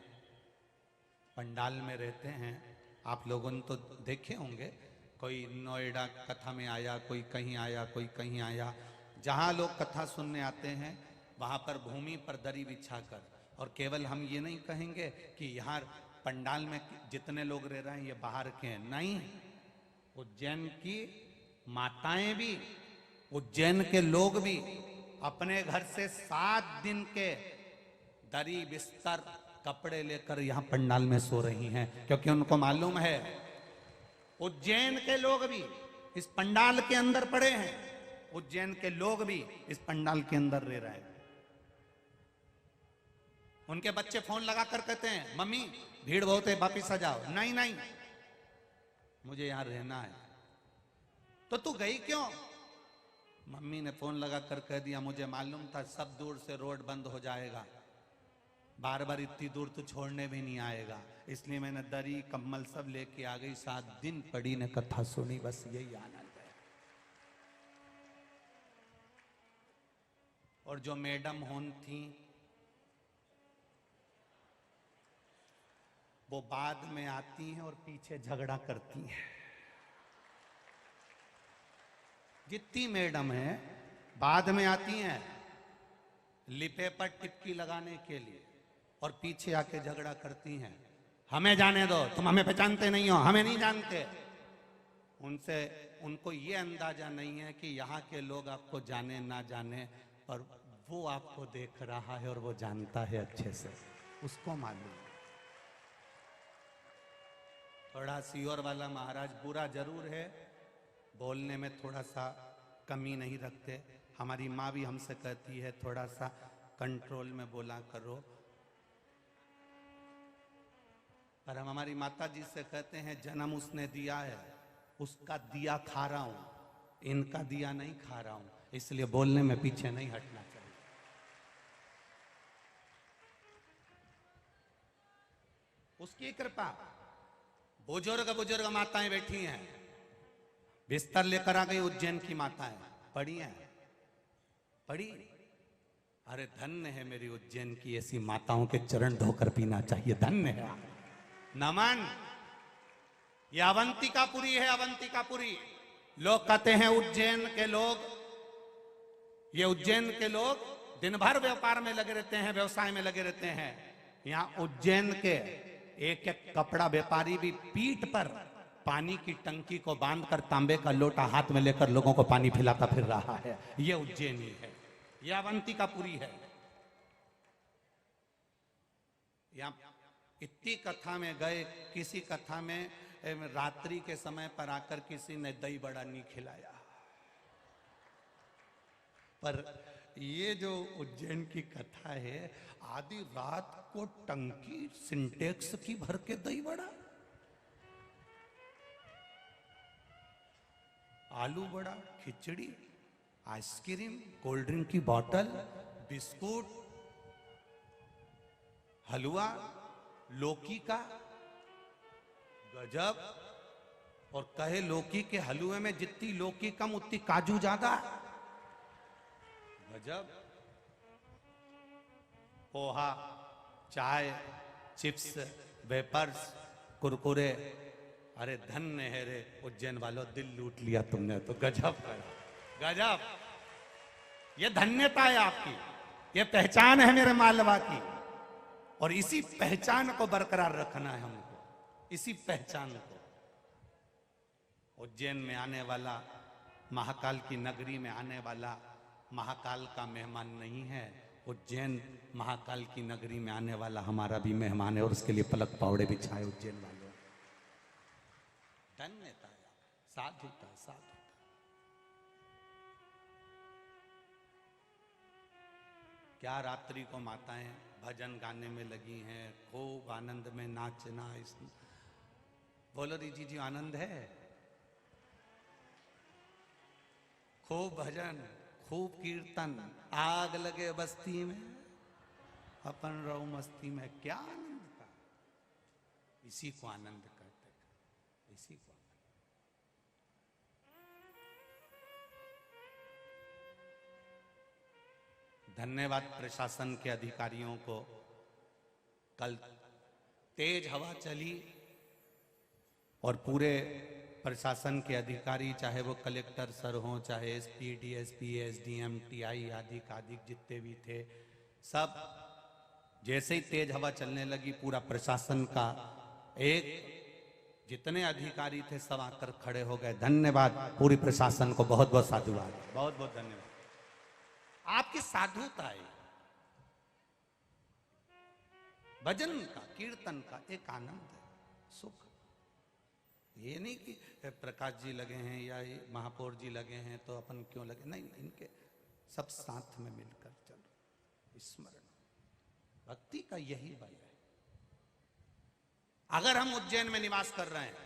पंडाल में रहते हैं, आप लोगों ने तो देखे होंगे कोई नोएडा कथा में आया, कोई कहीं आया, कोई कहीं आया। जहाँ लोग कथा सुनने आते हैं वहाँ पर भूमि पर दरी बिछाकर, और केवल हम ये नहीं कहेंगे कि यहाँ पंडाल में जितने लोग रह रहे हैं ये बाहर के हैं, नहीं, उज्जैन की माताएं भी, उज्जैन के लोग भी अपने घर से 7 दिन के दरी बिस्तर कपड़े लेकर यहाँ पंडाल में सो रही हैं, क्योंकि उनको मालूम है उज्जैन के लोग भी इस पंडाल के अंदर पड़े हैं, उज्जैन के लोग भी इस पंडाल के अंदर रह रहे हैं। उनके बच्चे फोन लगाकर कहते हैं मम्मी भीड़ बहुत है, वापिस आ जाओ। नहीं नहीं, मुझे यहां रहना है। तो तू गई क्यों? मम्मी ने फोन लगाकर कह दिया मुझे मालूम था सब दूर से रोड बंद हो जाएगा, बार बार इतनी दूर तो छोड़ने भी नहीं आएगा, इसलिए मैंने दरी कम्बल सब लेके आ गई। 7 दिन पड़ी ने कथा सुनी, बस यही आनंद है। और जो मैडम होन थी वो बाद में आती हैं और पीछे झगड़ा करती हैं। जितनी मैडम है बाद में आती हैं लिपे पर टिपकी लगाने के लिए और पीछे आके झगड़ा करती हैं, हमें जाने दो, तुम हमें पहचानते नहीं हो, हमें नहीं जानते। उनसे उनको ये अंदाजा नहीं है कि यहाँ के लोग आपको जाने ना जाने, पर वो आपको देख रहा है और वो जानता है अच्छे से, उसको मालूम। थोड़ा सीहोर वाला महाराज बुरा जरूर है, बोलने में थोड़ा सा कमी नहीं रखते। हमारी माँ भी हमसे कहती है थोड़ा सा कंट्रोल में बोला करो, पर हम हमारी माता जी से कहते हैं जन्म उसने दिया है, उसका दिया खा रहा हूं, इनका दिया नहीं खा रहा हूं, इसलिए बोलने में पीछे नहीं हटना चाहिए। उसकी कृपा। बुजुर्ग बुजुर्ग माताएं बैठी हैं, बिस्तर लेकर आ गई उज्जैन की माताएं, पड़ी हैं, पड़ी। अरे धन्य है मेरी उज्जैन की ऐसी माताओं के चरण धोकर पीना चाहिए, धन्य है। नमन। ये अवंतिकापुरी है, अवंतिकापुरी। लोग कहते हैं उज्जैन के लोग, ये उज्जैन के लोग दिन भर व्यापार में लगे रहते हैं, व्यवसाय में लगे रहते हैं। यहां उज्जैन के एक एक कपड़ा व्यापारी भी पीठ पर पानी की टंकी को बांधकर तांबे का लोटा हाथ में लेकर लोगों को पानी पिलाता फिर रहा है। ये उज्जैनी है, ये अवंतिकापुरी है। यहां इतनी कथा में गए, किसी कथा में रात्रि के समय पर आकर किसी ने दही बड़ा नहीं खिलाया, पर ये जो उज्जैन की कथा है, आधी रात को टंकी सिंटेक्स की भर के दही बड़ा, आलू बड़ा, खिचड़ी, आइसक्रीम, कोल्ड ड्रिंक की बोतल, बिस्कुट, हलवा, लौकी का, गजब। और कहे लौकी के हलवे में जितनी लौकी कम उतनी काजू ज्यादा, गजब। पोहा, चाय, चिप्स, वेपर्स, कुरकुरे। अरे धन्य है रे उज्जैन वालों, दिल लूट लिया तुमने तो, गजब गजब। ये धन्यता है आपकी, ये पहचान है मेरे मालवा की, और इसी पहचान को बरकरार रखना है हमको, इसी पहचान को। उज्जैन में आने वाला, महाकाल की नगरी में आने वाला महाकाल का मेहमान नहीं है, उज्जैन महाकाल की नगरी में आने वाला हमारा भी मेहमान है, और उसके लिए पलक पावड़े बिछाए उज्जैन वालों। धन्यता, साधुता, साधुता। क्या रात्रि को माताएं भजन गाने में लगी हैं, खूब आनंद में नाचना। इस बोलो रिजी जी, आनंद है, खूब भजन, खूब कीर्तन, आग लगे बस्ती में अपन रहो मस्ती में। क्या आनंद का, इसी को आनंद कहते हैं, इसी को। धन्यवाद प्रशासन के अधिकारियों को। कल तेज हवा चली और पूरे प्रशासन के अधिकारी, चाहे वो कलेक्टर सर हों, चाहे एसपी, डीएसपी, एसडीएम, टीआई आदि जितने भी थे, सब जैसे ही तेज हवा चलने लगी, पूरा प्रशासन का एक जितने अधिकारी थे सब आकर खड़े हो गए। धन्यवाद पूरी प्रशासन को, बहुत बहुत साधुवाद, बहुत बहुत धन्यवाद। आपकी साधुता है, भजन का, कीर्तन का एक आनंद है, सुख। ये नहीं कि प्रकाश जी लगे हैं या महापौर जी लगे हैं तो अपन क्यों लगे, नहीं, इनके सब साथ में मिलकर चलो, स्मरण। भक्ति का यही बल है। अगर हम उज्जैन में निवास कर रहे हैं,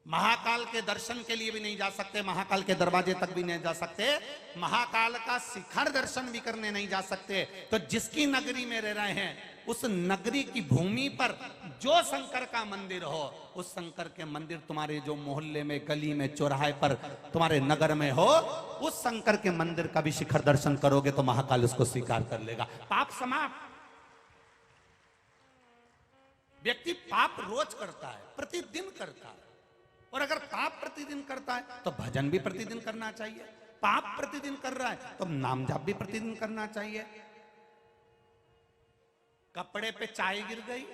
महाकाल के दर्शन के लिए भी नहीं जा सकते, महाकाल के दरवाजे तक भी नहीं जा सकते, महाकाल का शिखर दर्शन भी करने नहीं जा सकते, तो जिसकी नगरी में रह रहे हैं उस नगरी की भूमि पर जो शंकर का मंदिर हो, उस शंकर के मंदिर तुम्हारे जो मोहल्ले में, गली में, चौराहे पर तुम्हारे नगर में हो, उस शंकर के मंदिर का भी शिखर दर्शन करोगे तो महाकाल उसको स्वीकार कर लेगा। पाप समाप्त। व्यक्ति पाप रोज करता है, प्रतिदिन करता है, और अगर पाप प्रतिदिन करता है तो भजन भी प्रतिदिन करना चाहिए। पाप प्रतिदिन कर रहा है तो नाम जाप भी प्रतिदिन करना चाहिए। कपड़े पे चाय गिर गई,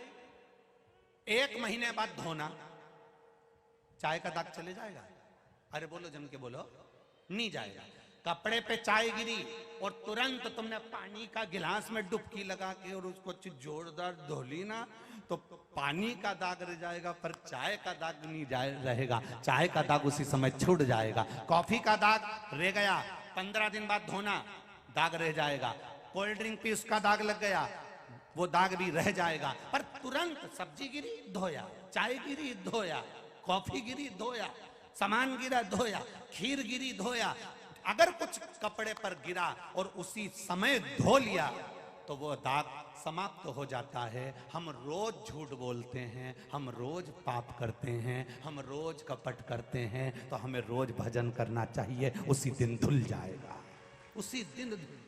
1 महीने बाद धोना, चाय का दाग चले जाएगा? अरे बोलो, जम के बोलो, नहीं जाएगा। कपड़े पे चाय गिरी और तुरंत तुमने पानी का गिलास में डुबकी लगा के और उसको जोरदार धो ली ना, तो पानी का दाग रह जाएगा पर चाय का दाग नहीं रहेगा। चाय का दाग उसी समय छूट जाएगा। कॉफी का दाग रह गया, 15 दिन बाद धोना, दाग रह जाएगा। कोल्ड ड्रिंक पी, उसका दाग लग गया, वो दाग भी रह जाएगा। पर तुरंत सब्जी गिरी, धोया, चाय गिरी, धोया, कॉफी गिरी, धोया, सामान गिरा, धोया, खीर गिरी, धोया। अगर कुछ कपड़े पर गिरा और उसी समय धो लिया तो वो दाग समाप्त हो जाता है। हम रोज झूठ बोलते हैं, हम रोज पाप करते हैं, हम रोज कपट करते हैं, तो हमें रोज भजन करना चाहिए। उसी दिन धुल जाएगा, उसी दिन धुल जाएगा।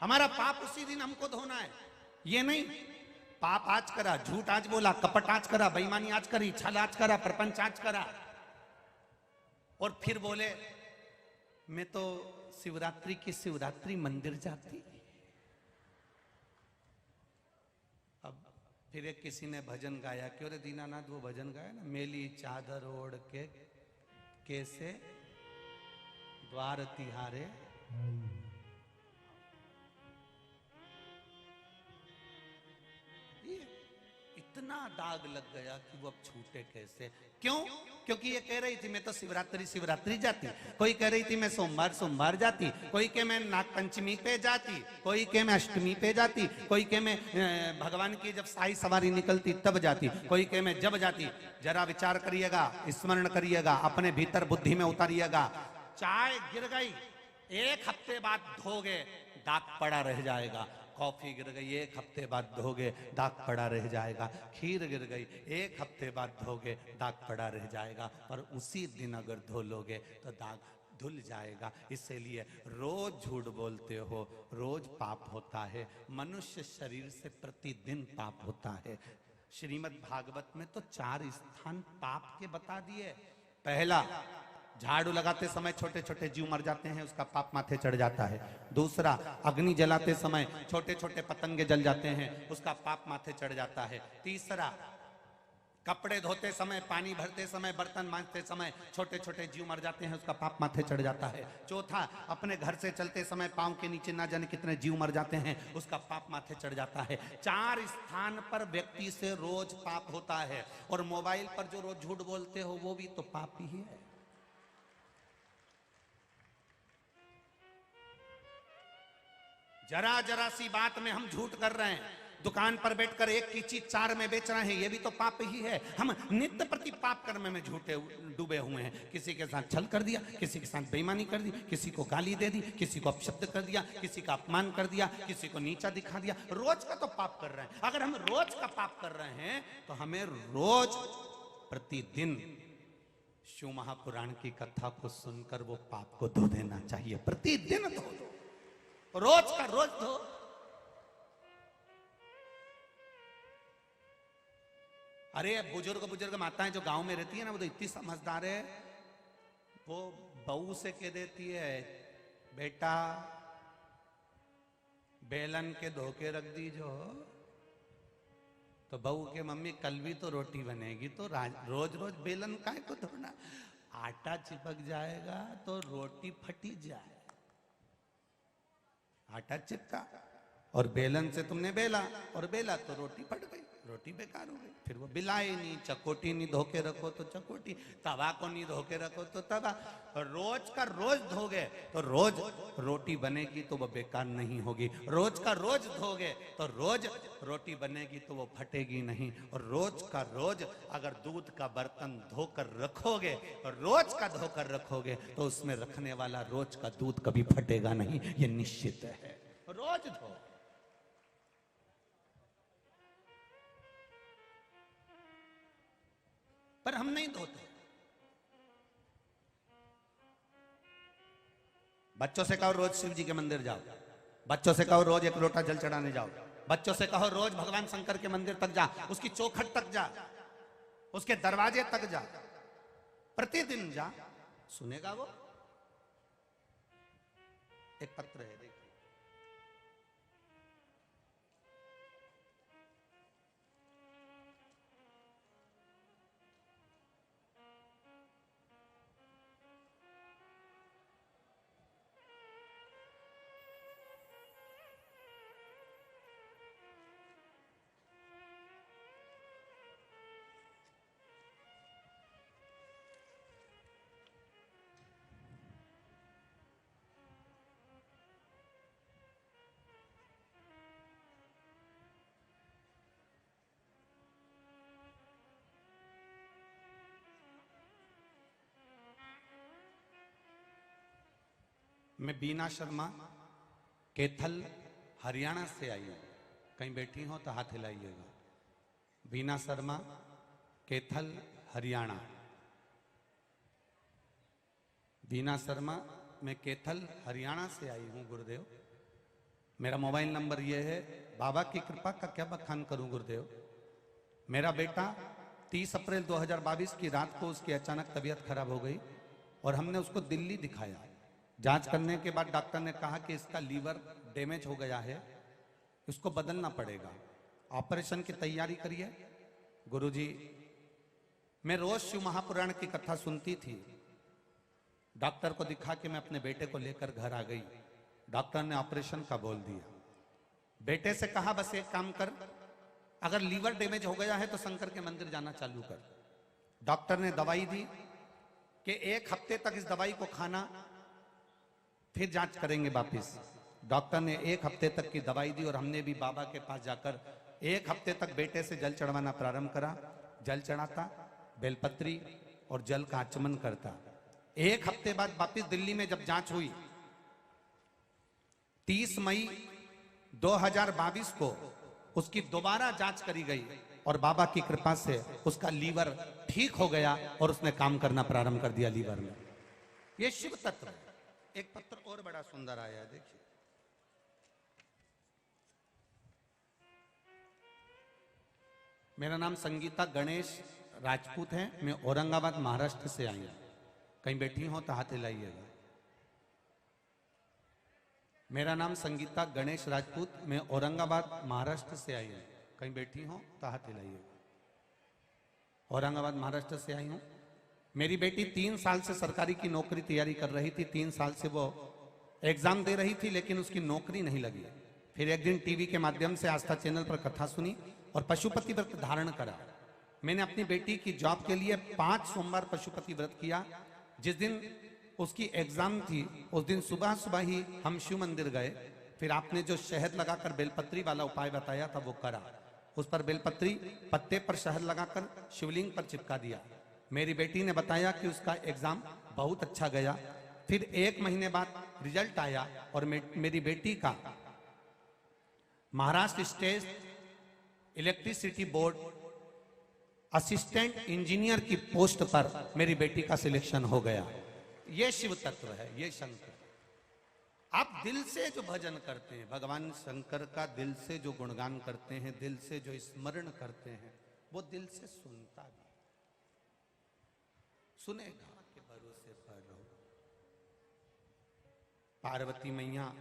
हमारा पाप उसी दिन हमको धोना है। ये नहीं पाप आज करा, झूठ आज बोला, कपट आज करा, बेईमानी आज करी, छल आज करा, प्रपंच आज करा, और फिर बोले मैं तो शिवरात्रि की शिवरात्रि मंदिर जाती। अब फिर एक किसी ने भजन गाया, क्यों रे दीनानाथ, वो भजन गाया ना, मेली चादर ओढ़ के कैसे द्वार तिहारे। इतना दाग लग गया कि वो अब छूटे कैसे? क्यों? क्योंकि ये कह रही थी मैं तो शिवरात्रि शिवरात्रि जाती, कोई कह रही थी मैं सोमवार सोमवार जाती, कोई के मैं नागपंचमी पे जाती, कोई के मैं अष्टमी पे जाती, कोई के मैं भगवान की जब शाही सवारी निकलती तब जाती, कोई के मैं जब जाती। जरा विचार करिएगा, स्मरण करिएगा, अपने भीतर बुद्धि में उतारिएगा। चाय गिर गई, 1 हफ्ते बाद धोगे, दाग पड़ा रह जाएगा। कॉफी गिर गई, 1 हफ्ते बाद धोगे, दाग पड़ा रह जाएगा। खीर गिर गई, 1 हफ्ते बाद धोगे, दाग पड़ा रह जाएगा। पर उसी दिन अगर धो लोगे तो दाग धुल जाएगा। इसलिए रोज झूठ बोलते हो, रोज पाप होता है। मनुष्य शरीर से प्रतिदिन पाप होता है। श्रीमद् भागवत में तो 4 स्थान पाप के बता दिए। पहला, झाड़ू लगाते समय छोटे छोटे जीव मर जाते हैं, उसका पाप माथे चढ़ जाता है। दूसरा, अग्नि जलाते समय छोटे छोटे पतंगे जल जाते हैं, उसका पाप माथे चढ़ जाता है। तीसरा, कपड़े धोते समय, पानी भरते समय, बर्तन मांजते समय छोटे छोटे जीव मर जाते हैं, उसका पाप माथे चढ़ जाता है। चौथा, अपने घर से चलते समय पांव के नीचे ना जाने कितने जीव मर जाते हैं, उसका पाप माथे चढ़ जाता है। 4 स्थान पर व्यक्ति से रोज पाप होता है। और मोबाइल पर जो रोज झूठ बोलते हो वो भी तो पाप ही है। जरा जरा सी बात में हम झूठ कर रहे हैं। दुकान पर बैठकर एक की चीज 4 में बेच रहे हैं, ये भी तो पाप ही है। हम नित्य प्रति पाप कर्म में झूठे डूबे हुए हैं। किसी के साथ छल कर दिया, किसी के साथ बेईमानी कर दी, किसी को गाली दे दी, किसी को अपशब्द कर दिया, किसी का अपमान कर दिया, किसी को नीचा दिखा दिया। रोज का तो पाप कर रहे हैं। अगर हम रोज का पाप कर रहे हैं तो हमें रोज प्रतिदिन शिव महापुराण की कथा को सुनकर वो पाप को धो देना चाहिए। प्रतिदिन धो दो, रोज का रोज धो। अरे बुजुर्ग बुजुर्ग माताएं जो गांव में रहती है ना, वो तो इतनी समझदार है, वो बहू से कह देती है, बेटा बेलन के धोखे रख दीजो। तो बहू के मम्मी कल भी तो रोटी बनेगी, तो रोज रोज बेलन काहे को धोना, आटा चिपक जाएगा तो रोटी फटी जाए। आटा चिपका और बेलन से तुमने बेला और बेला तो रोटी फट गई, रोटी बेकार हो गई। फिर वो बिलाए नहीं, चकोटी नहीं धोके रखो तो चकोटी, तवा को नहीं धोके रखो तो तवा। रोज का रोज धोगे तो रोज रोटी बनेगी तो वो बेकार नहीं होगी, रोज का रोज धोगे तो रोज रोटी बनेगी तो वो फटेगी नहीं। और रोज का रोज अगर दूध का बर्तन धोकर रखोगे, रोज का धोकर रखोगे, तो उसमें रखने वाला रोज का दूध कभी फटेगा नहीं, ये निश्चित है। रोज धो। पर हम नहीं धोते। बच्चों से कहो रोज शिव जी के मंदिर जाओ, बच्चों से कहो रोज एक लोटा जल चढ़ाने जाओ, बच्चों से कहो रोज भगवान शंकर के मंदिर तक जा, उसकी चौखट तक जा, उसके दरवाजे तक जा, प्रतिदिन जा, सुनेगा वो। एक पत्र है, देखिए, मैं बीना शर्मा कैथल हरियाणा से आई हूं, कहीं बैठी हो तो हाथ हिलाइएगा। बीना शर्मा कैथल हरियाणा, बीना शर्मा मैं कैथल हरियाणा से आई हूं गुरुदेव। मेरा मोबाइल नंबर यह है, बाबा की कृपा का क्या बखान करूं गुरुदेव। मेरा बेटा 30 अप्रैल 2022 की रात को उसकी अचानक तबीयत खराब हो गई और हमने उसको दिल्ली दिखाया। जांच करने के बाद डॉक्टर ने कहा कि इसका लीवर डैमेज हो गया है, इसको बदलना पड़ेगा, ऑपरेशन की तैयारी करिए। गुरुजी, मैं रोज शिव महापुराण की कथा सुनती थी। डॉक्टर को दिखा कि मैं अपने बेटे को लेकर घर आ गई। डॉक्टर ने ऑपरेशन का बोल दिया। बेटे से कहा बस एक काम कर, अगर लीवर डैमेज हो गया है तो शंकर के मंदिर जाना चालू कर। डॉक्टर ने दवाई दी कि 1 हफ्ते तक इस दवाई को खाना, फिर जांच करेंगे वापिस। डॉक्टर ने 1 हफ्ते तक की दवाई दी और हमने भी बाबा के पास जाकर 1 हफ्ते तक बेटे से जल चढ़वाना प्रारंभ करा। जल चढ़ाता, बेलपत्री और जल का आचमन करता। 1 हफ्ते बाद वापिस दिल्ली में जब जांच हुई, 30 मई 2022 को उसकी दोबारा जांच करी गई और बाबा की कृपा से उसका लीवर ठीक हो गया और उसने काम करना प्रारंभ कर दिया लीवर में। ये शिव तत्व है। एक पत्र और बड़ा सुंदर आया है, देखिए। मेरा नाम संगीता गणेश राजपूत है, मैं औरंगाबाद महाराष्ट्र से आई हूं, कहीं बैठी हो तो हाथ हिलाइएगा। मेरा नाम संगीता गणेश राजपूत, मैं औरंगाबाद महाराष्ट्र से आई हूं, कहीं बैठी हो तो हाथ हिलाइएगा। औरंगाबाद महाराष्ट्र से आई हूं। मेरी बेटी 3 साल से सरकारी की नौकरी तैयारी कर रही थी। 3 साल से वो एग्जाम दे रही थी लेकिन उसकी नौकरी नहीं लगी। फिर एक दिन टीवी के माध्यम से आस्था चैनल पर कथा सुनी और पशुपति व्रत धारण करा। मैंने अपनी बेटी की जॉब के लिए 5 सोमवार पशुपति व्रत किया। जिस दिन उसकी एग्जाम थी उस दिन सुबह सुबह ही हम शिव मंदिर गए। फिर आपने जो शहद लगाकर बेलपत्री वाला उपाय बताया था वो करा। उस पर बेलपत्री पत्ते पर शहद लगाकर शिवलिंग पर चिपका दिया। मेरी बेटी ने बताया कि उसका एग्जाम बहुत अच्छा गया। फिर 1 महीने बाद रिजल्ट आया और मेरी बेटी का Maharashtra state electricity board assistant engineer की पोस्ट पर मेरी बेटी का सिलेक्शन हो गया। ये शिव तत्व है, ये शंकर। आप दिल से जो भजन करते हैं, भगवान शंकर का दिल से जो गुणगान करते हैं, दिल से जो स्मरण करते हैं, वो दिल से सुनता भी, सुनेगा के भरोसे पर रहो। पार्वती मैया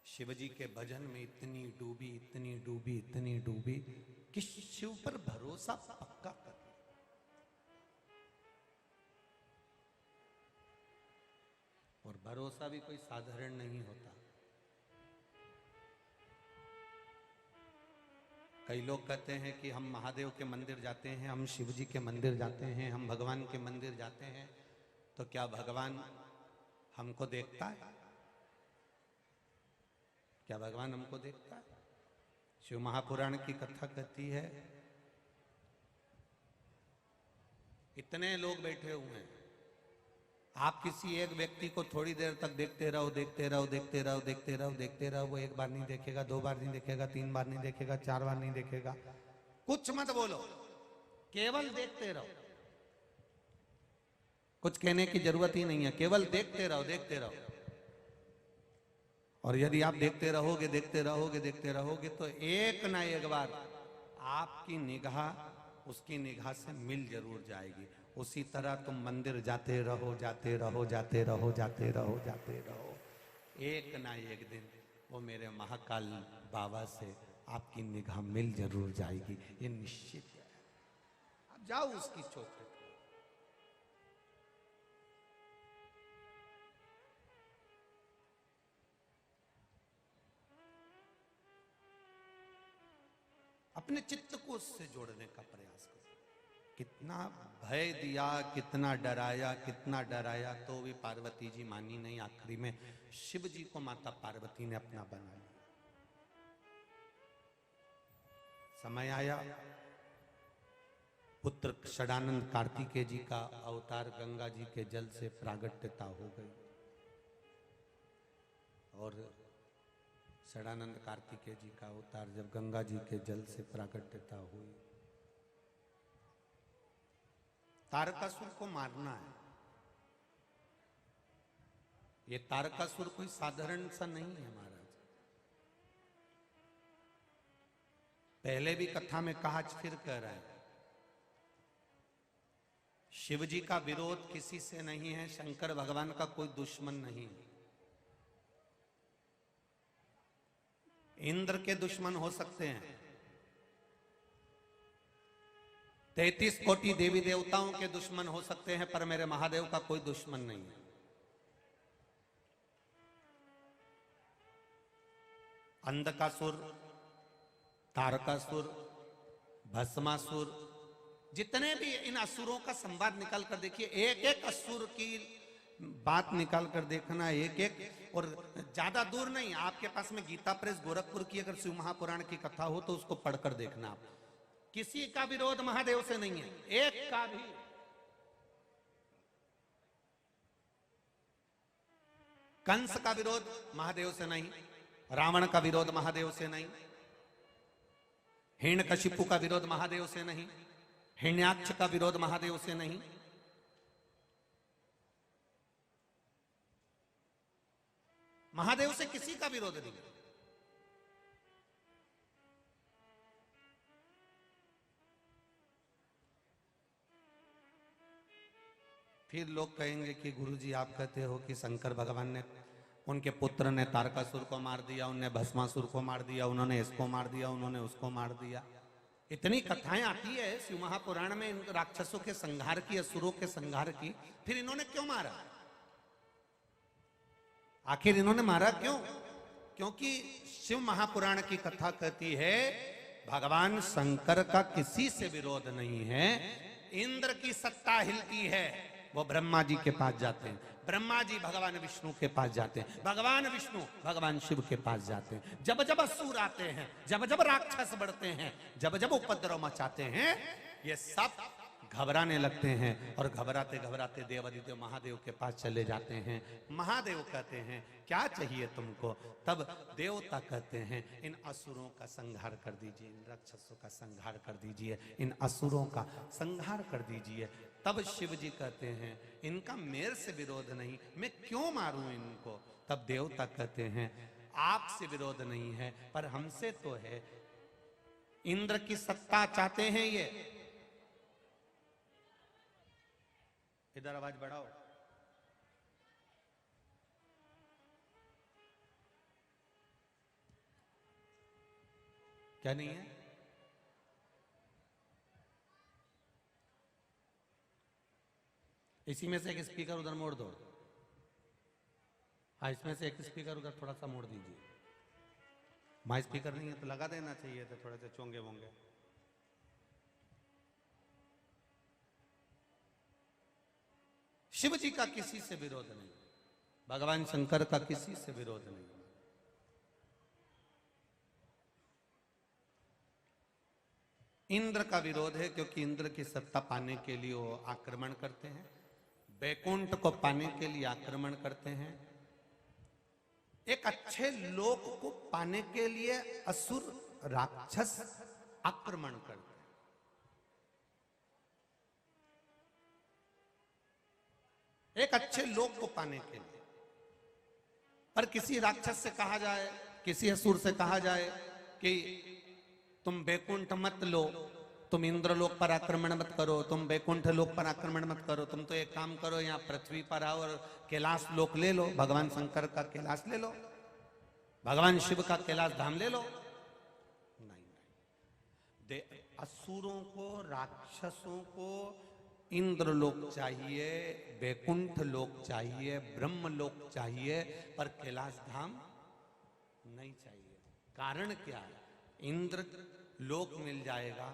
शिवजी के भजन में इतनी डूबी, इतनी डूबी, इतनी डूबी कि शिव पर भरोसा पक्का कर लिया। और भरोसा भी कोई साधारण नहीं होता। कई लोग कहते हैं कि हम महादेव के मंदिर जाते हैं, हम शिव जी के मंदिर जाते हैं, हम भगवान के मंदिर जाते हैं, तो क्या भगवान हमको देखता है? क्या भगवान हमको देखता है? शिव महापुराण की कथा कहती है, इतने लोग बैठे हुए हैं, आप किसी एक व्यक्ति को थोड़ी देर तक देखते रहो, देखते रहो, देखते रहो, देखते रहो, देखते रहो, वो एक बार नहीं देखेगा, दो बार नहीं देखेगा, तीन बार नहीं देखेगा, चार बार नहीं देखेगा, कुछ मत बोलो, केवल देखते रहो। कुछ कहने की जरूरत ही नहीं है, केवल देखते रहो, देखते रहो। और यदि आप देखते रहोगे, देखते रहोगे, देखते रहोगे, तो एक ना एक बार आपकी निगाह उसकी निगाह से मिल जरूर जाएगी। उसी तरह तुम मंदिर जाते रहो, जाते रहो, जाते रहो, जाते रहो, जाते रहो, एक ना एक दिन वो मेरे महाकाल बाबा से आपकी निगाह मिल जरूर जाएगी, ये निश्चित है। आप जाओ उसकी चौखट। अपने चित्त को उससे जोड़ने का प्रयास करो। कितना भय दिया, कितना डराया, कितना डराया, तो भी पार्वती जी मानी नहीं। आखिरी में शिव जी को माता पार्वती ने अपना बना लिया। समय आया, पुत्र षडानंद कार्तिकेय जी का अवतार गंगा जी के जल से प्रागट्यता हो गई। और षडानंद कार्तिकेय जी का अवतार जब गंगा जी के जल से प्रागट्यता हुई, तारकासुर को मारना है। ये तारकासुर कोई साधारण सा नहीं है महाराज। पहले भी कथा में कहा, आज फिर कह रहा है, शिव जी का विरोध किसी से नहीं है, शंकर भगवान का कोई दुश्मन नहीं है। इंद्र के दुश्मन हो सकते हैं, 33 कोटि देवी देवताओं के दुश्मन हो सकते हैं, पर मेरे महादेव का कोई दुश्मन नहीं है। अंधकासुर, तारकासुर, भस्मासुर, जितने भी इन असुरों का संवाद निकाल कर देखिए, एक एक असुर की बात निकाल कर देखना, एक एक। और ज्यादा दूर नहीं, आपके पास में गीता प्रेस गोरखपुर की अगर शिव महापुराण की कथा हो तो उसको पढ़कर देखना। आप किसी का विरोध महादेव से नहीं है, एक का भी। कंस का विरोध महादेव से नहीं, रावण का विरोध महादेव से नहीं, हिरण्यकशिपु का विरोध महादेव से नहीं, हिरण्याक्ष का विरोध महादेव से नहीं। महादेव से किसी का विरोध नहीं। फिर लोग कहेंगे कि गुरुजी आप कहते हो कि शंकर भगवान ने, उनके पुत्र ने तारकासुर को मार दिया, उनने भस्मासुर को मार दिया, उन्होंने इसको मार दिया, उन्होंने उसको मार दिया। इतनी कथाएं आती है शिव महापुराण में इन राक्षसों के संहार की, असुरों के संहार की, फिर इन्होंने क्यों मारा? आखिर इन्होंने मारा क्यों? क्योंकि शिव महापुराण की कथा कहती है भगवान शंकर का किसी से विरोध नहीं है। इंद्र की सत्ता हिलती है, वो ब्रह्मा जी के पास जाते हैं, ब्रह्मा जी भगवान विष्णु के पास जाते हैं, भगवान विष्णु भगवान शिव के पास जाते हैं। जब जब असुर आते हैं, जब जब राक्षस बढ़ते हैं, जब जब उपद्रव मचाते हैं, ये सब घबराने लगते हैं और घबराते घबराते देवादिदेव महादेव के पास चले जाते हैं। महादेव कहते हैं क्या चाहिए तुमको? तब देवता कहते हैं इन असुरों का संहार कर दीजिए, इन राक्षसों का संहार कर दीजिए, इन असुरों का संहार कर दीजिए। तब शिव जी कहते हैं इनका मेरे से विरोध नहीं, मैं क्यों मारूं इनको? तब देवता कहते हैं आपसे विरोध नहीं है, पर हमसे तो है। इंद्र की सत्ता चाहते हैं ये। इधर आवाज बढ़ाओ। क्या नहीं है? इसी में से एक स्पीकर उधर मोड़ दो। हाँ, इसमें से एक स्पीकर उधर थोड़ा सा मोड़ दीजिए। माइक स्पीकर नहीं है तो लगा देना चाहिए, तो थोड़े से चोंगे वोंगे। शिव जी का किसी से विरोध नहीं, भगवान शंकर का किसी से विरोध नहीं। इंद्र का विरोध है क्योंकि इंद्र की सत्ता पाने के लिए वो आक्रमण करते हैं, वैकुंठ को पाने के लिए आक्रमण करते हैं, एक अच्छे लोक को पाने के लिए असुर राक्षस आक्रमण करते हैं। एक अच्छे लोक को पाने के लिए। पर किसी राक्षस से कहा जाए, किसी असुर से कहा जाए कि तुम वैकुंठ मत लो, तुम इंद्रलोक पर आक्रमण मत करो, तुम वैकुंठ लोक पर आक्रमण मत करो, तुम तो एक काम करो, यहाँ पृथ्वी पर आओ और कैलाश लोक ले लो, भगवान शंकर का कैलाश ले लो, भगवान शिव का कैलाश धाम ले लो। नहीं, असुरों को, राक्षसों को इंद्रलोक चाहिए, वैकुंठ लोक चाहिए, ब्रह्म लोक चाहिए, पर कैलाश धाम नहीं चाहिए। कारण क्या है? इंद्र लोक मिल जाएगा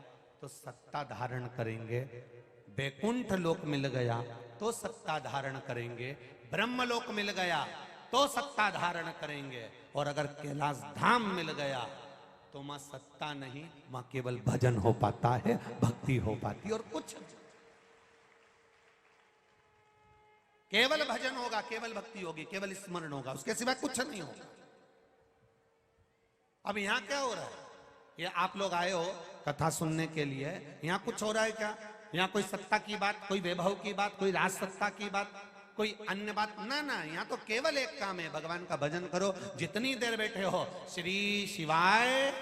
तो सत्ता धारण करेंगे, वैकुंठ लोक मिल गया तो सत्ता धारण करेंगे, ब्रह्म लोक मिल गया तो सत्ता धारण करेंगे, और अगर कैलाश धाम मिल गया तो मां सत्ता नहीं, मां केवल भजन हो पाता है, भक्ति हो पाती है, और कुछ केवल भजन होगा, केवल भक्ति होगी, केवल स्मरण होगा, उसके सिवा कुछ नहीं होगा। अब यहां क्या हो रहा है? ये आप लोग आए हो कथा सुनने के लिए, यहाँ कुछ हो रहा है क्या? यहाँ कोई सत्ता की बात, कोई वैभव की बात, कोई राज सत्ता की बात, कोई अन्य बात? ना ना, यहाँ तो केवल एक काम है, भगवान का भजन करो। जितनी देर बैठे हो श्री शिवाय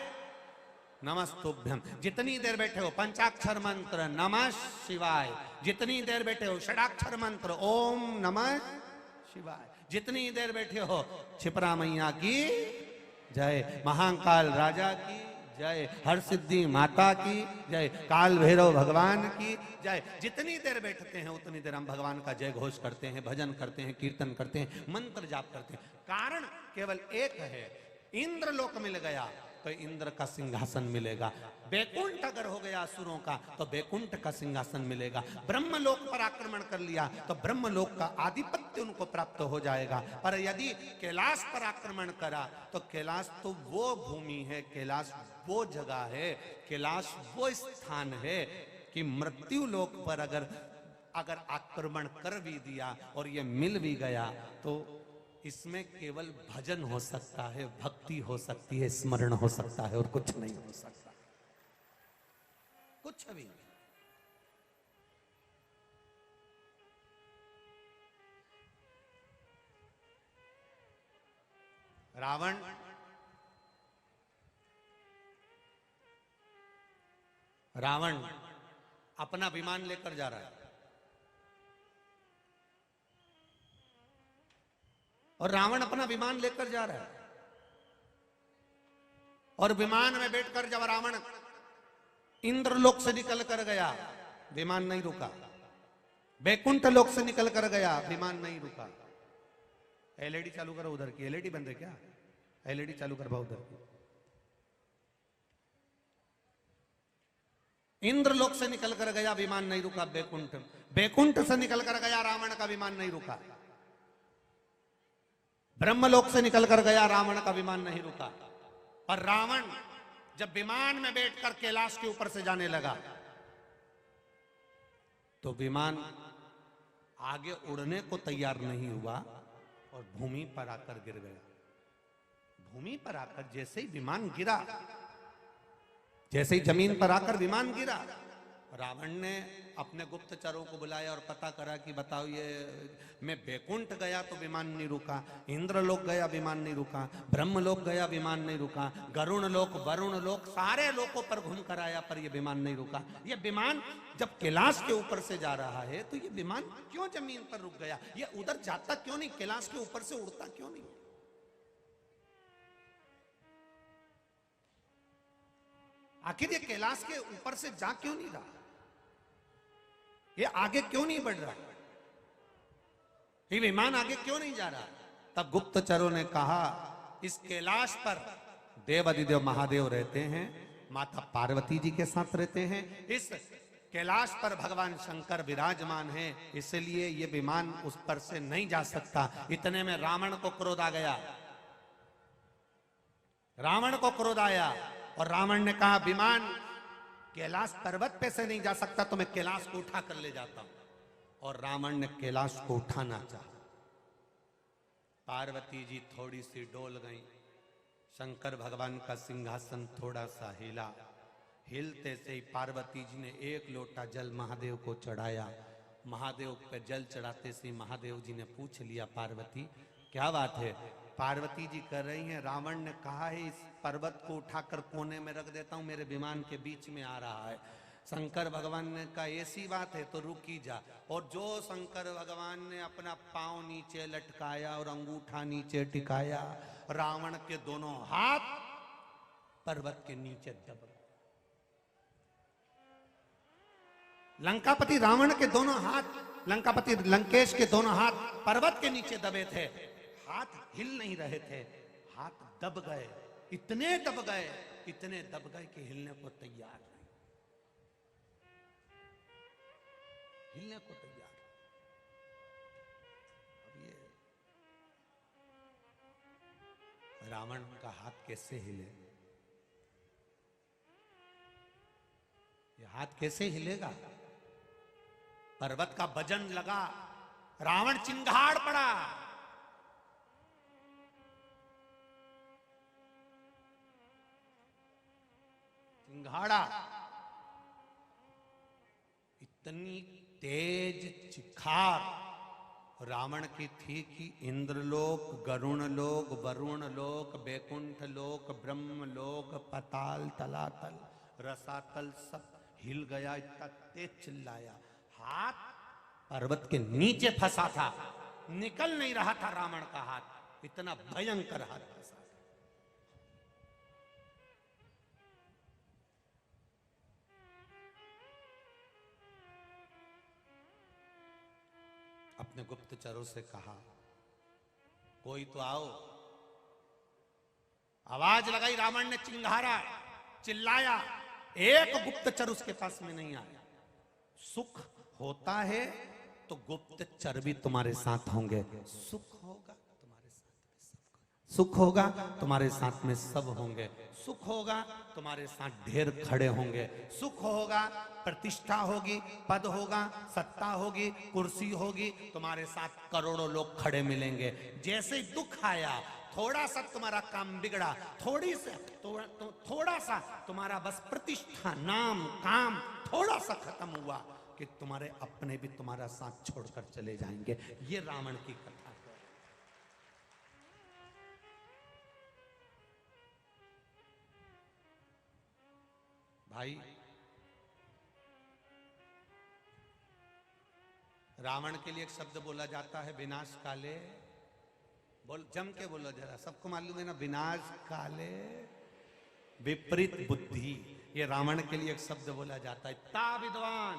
नमस्तुभ्यम, जितनी देर बैठे हो पंचाक्षर मंत्र नमः शिवाय, जितनी देर बैठे हो षडाक्षर मंत्र ओम नमः शिवाय, जितनी देर बैठे हो क्षिप्रा मैया की जय, महाकाल राजा की जय, हर सिद्धि माता की जय, काल भैरव भगवान की जय। जितनी देर बैठते हैं उतनी देर हम भगवान का जय घोष करते हैं, भजन करते हैं, कीर्तन करते हैं, मंत्र जाप करते हैं। कारण केवल एक है, इंद्र लोक मिल गया तो इंद्र का सिंहासन मिलेगा, वैकुंठ अगर हो गया असुरों का तो वैकुंठ का सिंहासन मिलेगा, ब्रह्मलोक पर आक्रमण कर लिया तो ब्रह्मलोक का आधिपत्य उनको प्राप्त हो जाएगा। पर यदि कैलाश पर आक्रमण करा तो कैलाश तो वो भूमि है, कैलाश वो जगह है, कैलाश वो स्थान है कि मृत्यु लोक पर अगर आक्रमण कर भी दिया और ये मिल भी गया तो इसमें केवल भजन हो सकता है, भक्ति हो सकती है, स्मरण हो सकता है, और कुछ नहीं हो सकता, कुछ भी नहीं। रावण अपना विमान लेकर जा रहा है और रावण अपना विमान लेकर जा रहा है, और विमान में बैठकर जब रावण इंद्रलोक से निकल कर गया विमान नहीं रुका, वैकुंठ लोक से निकल कर गया विमान नहीं रुका। एलईडी चालू करो उधर की, एलईडी बंद है क्या? एलईडी चालू करवा उधर की। इंद्रलोक से निकल कर गया विमान नहीं रुका, वैकुंठ से निकल कर गया रावण का विमान नहीं रुका, ब्रह्मलोक से निकल कर गया रावण का विमान नहीं रुका। और रावण जब विमान में बैठकर कैलाश के ऊपर से जाने लगा तो विमान आगे उड़ने को तैयार नहीं हुआ और भूमि पर आकर गिर गया। भूमि पर आकर जैसे ही विमान गिरा, जैसे ही जमीन पर आकर विमान गिरा, रावण ने अपने गुप्तचरों को बुलाया और पता करा कि बताओ ये, मैं बैकुंठ गया तो विमान नहीं रुका, इंद्रलोक गया विमान नहीं रुका, ब्रह्मलोक गया विमान नहीं रुका, गरुण लोक, वरुण लोक, सारे लोकों पर घूम कर आया पर ये विमान नहीं रुका। ये विमान जब कैलाश के ऊपर से जा रहा है तो ये विमान क्यों जमीन पर रुक गया? ये उधर जाता क्यों नहीं? कैलाश के ऊपर से उड़ता क्यों नहीं? आखिर ये कैलाश के ऊपर से जा क्यों नहीं रहा? ये आगे क्यों नहीं बढ़ रहा? ये विमान आगे क्यों नहीं जा रहा? तब गुप्तचरों ने कहा, इस कैलाश पर देव अधिदेव महादेव रहते हैं, माता पार्वती जी के साथ रहते हैं, इस कैलाश पर भगवान शंकर विराजमान है, इसलिए ये विमान उस पर से नहीं जा सकता। इतने में रावण को क्रोध आ गया, रावण को क्रोध आया और रावण ने कहा, विमान कैलाश पर्वत पे से नहीं जा सकता तो मैं कैलाश को उठा कर ले जाता हूं। और रावण ने कैलाश को उठाना चाहा। पार्वती जी थोड़ी सी डोल गई, शंकर भगवान का सिंहासन थोड़ा सा हिला, हिलते से ही पार्वती जी ने एक लोटा जल महादेव को चढ़ाया। महादेव पे जल चढ़ाते से महादेव जी ने पूछ लिया, पार्वती क्या बात है? पार्वती जी कर रही हैं, रावण ने कहा है इस पर्वत को उठाकर कोने में रख देता हूं, मेरे विमान के बीच में आ रहा है। शंकर भगवान ने कहा ऐसी बात है तो रुकी जा। और जो शंकर भगवान ने अपना पांव नीचे लटकाया और अंगूठा नीचे टिकाया, रावण के दोनों हाथ पर्वत के नीचे दब गए। लंकापति रावण के दोनों हाथ, लंकापति लंकेश के दोनों हाथ पर्वत के नीचे दबे थे, हाथ हिल नहीं रहे थे, हाथ दब गए, इतने दब गए, इतने दब गए कि हिलने को तैयार नहीं, हिलने को तैयार। अब ये रावण का हाथ कैसे हिले? ये हाथ कैसे हिलेगा? पर्वत का वजन लगा, रावण चिंगाड़ पड़ा। चिंगाड़ा इतनी तेज चिखार रावण की थी कि इंद्रलोक, गरुण लोक, वरुण लोक, बैकुंठ लोक, ब्रह्म लोक, पताल, तलातल, रसातल सब हिल गया। इतना तेज चिल्लाया, हाथ पर्वत के नीचे फंसा था, निकल नहीं रहा था रावण का हाथ, इतना भयंकर हाथ फंसा। अपने गुप्तचरों से कहा, कोई तो आओ। आवाज लगाई, रावण ने चिंघारा, चिल्लाया, एक गुप्तचर उसके पास में नहीं आया। सुख होता है तो गुप्तचर भी तुम्हारे साथ होंगे, सुख होगा तुम्हारे साथ में सब, सुख होगा तुम्हारे साथ में सब होंगे, सुख होगा तुम्हारे साथ ढेर खड़े होंगे, सुख होगा, प्रतिष्ठा होगी, पद होगा, सत्ता होगी, कुर्सी होगी, तुम्हारे साथ करोड़ों लोग खड़े मिलेंगे। जैसे ही दुख आया, थोड़ा सा तुम्हारा काम बिगड़ा, थोड़ा सा तुम्हारा बस प्रतिष्ठा, नाम, काम थोड़ा सा खत्म हुआ कि तुम्हारे अपने भी तुम्हारा साथ छोड़कर चले जाएंगे। ये रावण की कथा है। भाई, रावण के लिए एक शब्द बोला जाता है, विनाश काले, बोल जम के बोलो जरा, सबको मालूम है ना, विनाश काले विपरीत बुद्धि। ये रावण के लिए एक शब्द बोला जाता है। इतना विद्वान,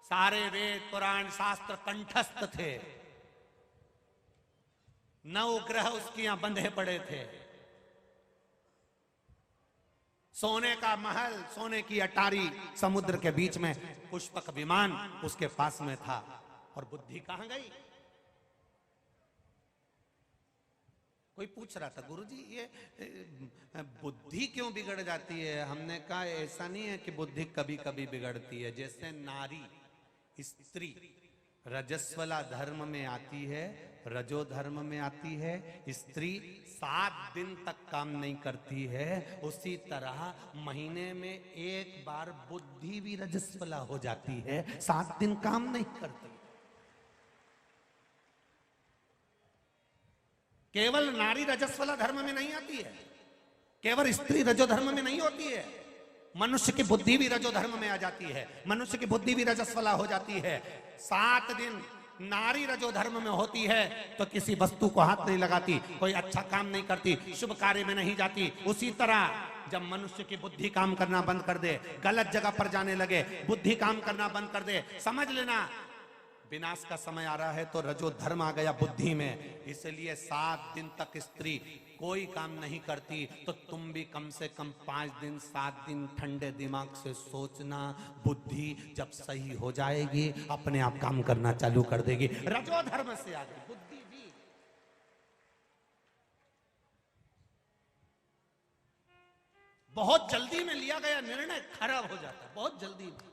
सारे वेद पुराण शास्त्र कंठस्थ थे, 9 ग्रह उसके यहां बंधे पड़े थे, सोने का महल, सोने की अटारी, समुद्र के बीच में पुष्पक विमान उसके पास में था, और बुद्धि कहां गई? कोई पूछ रहा था, गुरुजी ये बुद्धि क्यों बिगड़ जाती है? हमने कहा ऐसा नहीं है कि बुद्धि कभी कभी बिगड़ती है। जैसे नारी, स्त्री रजस्वला धर्म में आती है रजो धर्म में आती है, स्त्री 7 दिन तक काम नहीं करती है। उसी तरह महीने में एक बार बुद्धि भी रजस्वला हो जाती है, 7 दिन काम नहीं करती। केवल नारी रजस्वला धर्म में नहीं आती है, केवल स्त्री रजो धर्म में नहीं होती है, मनुष्य की बुद्धि भी रजो धर्म में आ जाती है, मनुष्य की बुद्धि भी रजस्वला हो जाती है। 7 दिन नारी रजो धर्म में होती है तो किसी वस्तु को हाथ नहीं लगाती, कोई अच्छा काम नहीं करती, शुभ कार्य में नहीं जाती। उसी तरह जब मनुष्य की बुद्धि काम करना बंद कर दे, गलत जगह पर जाने लगे, बुद्धि काम करना बंद कर दे, समझ लेना विनाश का समय आ रहा है। तो रजो धर्म आ गया बुद्धि में, इसलिए 7 दिन तक स्त्री कोई काम नहीं करती। तो तुम भी कम से कम 5 दिन 7 दिन ठंडे दिमाग से सोचना, बुद्धि जब सही हो जाएगी अपने आप काम करना चालू कर देगी। रजो धर्म से आ गई बुद्धि भी। बहुत जल्दी में लिया गया निर्णय खराब हो जाता है, बहुत जल्दी में,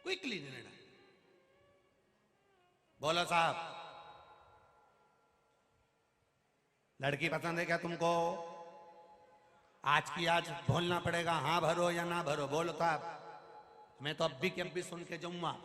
क्विकली निर्णय। बोलो साहब, लड़की पसंद है क्या तुमको? आज की आज बोलना पड़ेगा, हाँ भरो या ना भरो। बोलो साहब, मैं तो अभी के अभी सुन के जाऊंगा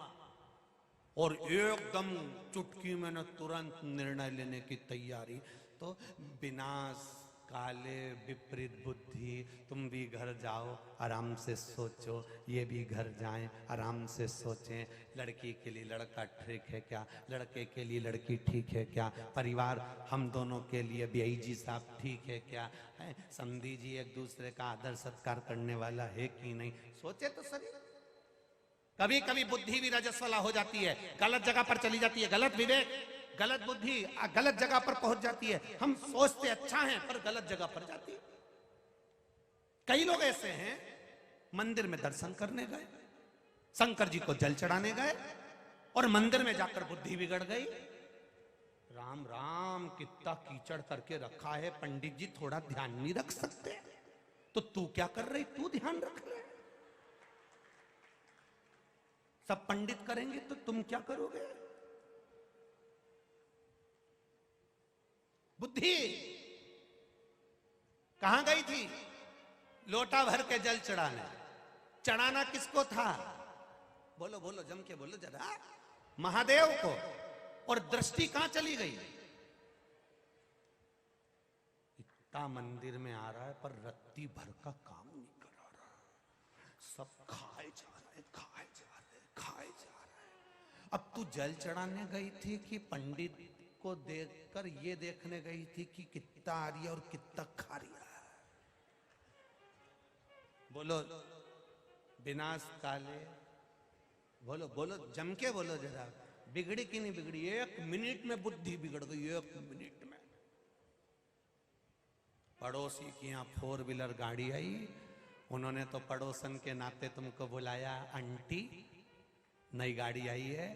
और एकदम चुटकी में न तुरंत निर्णय लेने की तैयारी। तो विनाश काले विपरीत बुद्धि, तुम भी घर जाओ, आराम से सोचो, ये भी घर जाएं, आराम से सोचें। लड़की के लिए लड़का ठीक है क्या, लड़के के लिए लड़की ठीक है क्या, परिवार हम दोनों के लिए बीआई जी साहब ठीक है क्या, है समधी जी एक दूसरे का आदर सत्कार करने वाला है कि नहीं, सोचे तो सही। कभी कभी बुद्धि भी रजस्वला हो जाती है, गलत जगह पर चली जाती है, गलत विवेक, गलत बुद्धि गलत जगह पर पहुंच जाती है। हम सोचते अच्छा हैं पर गलत जगह पर जाती है। कई लोग ऐसे हैं, मंदिर में दर्शन करने गए, शंकर जी को जल चढ़ाने गए और मंदिर में जाकर बुद्धि बिगड़ गई। राम राम कितना कीचड़ करके रखा है, पंडित जी थोड़ा ध्यान नहीं रख सकते? तो तू क्या कर रही, तू ध्यान रख रहे? सब पंडित करेंगे तो तुम क्या करोगे? बुद्धि कहां गई थी? लोटा भर के जल चढ़ाने। चढ़ाना किसको था? बोलो बोलो, जम के बोलो जरा। महादेव को। और दृष्टि कहां चली गई? इतना मंदिर में आ रहा है पर रत्ती भर का काम नहीं करा रहा, सब खाए जा रहे, खाए जा रहे, खाए जा रहे। अब तू जल चढ़ाने गई थी कि पंडित को देखकर ये देखने गई थी कि कितना आ रही है और कितना खा रही है? बोलो विनाश काले, बोलो बोलो, जम के बोलो जरा। बिगड़ी कि नहीं बिगड़ी? 1 मिनट में बुद्धि बिगड़ गई, 1 मिनट में। पड़ोसी की यहाँ 4 व्हीलर गाड़ी आई, उन्होंने तो पड़ोसन के नाते तुमको बुलाया, आंटी नई गाड़ी आई है,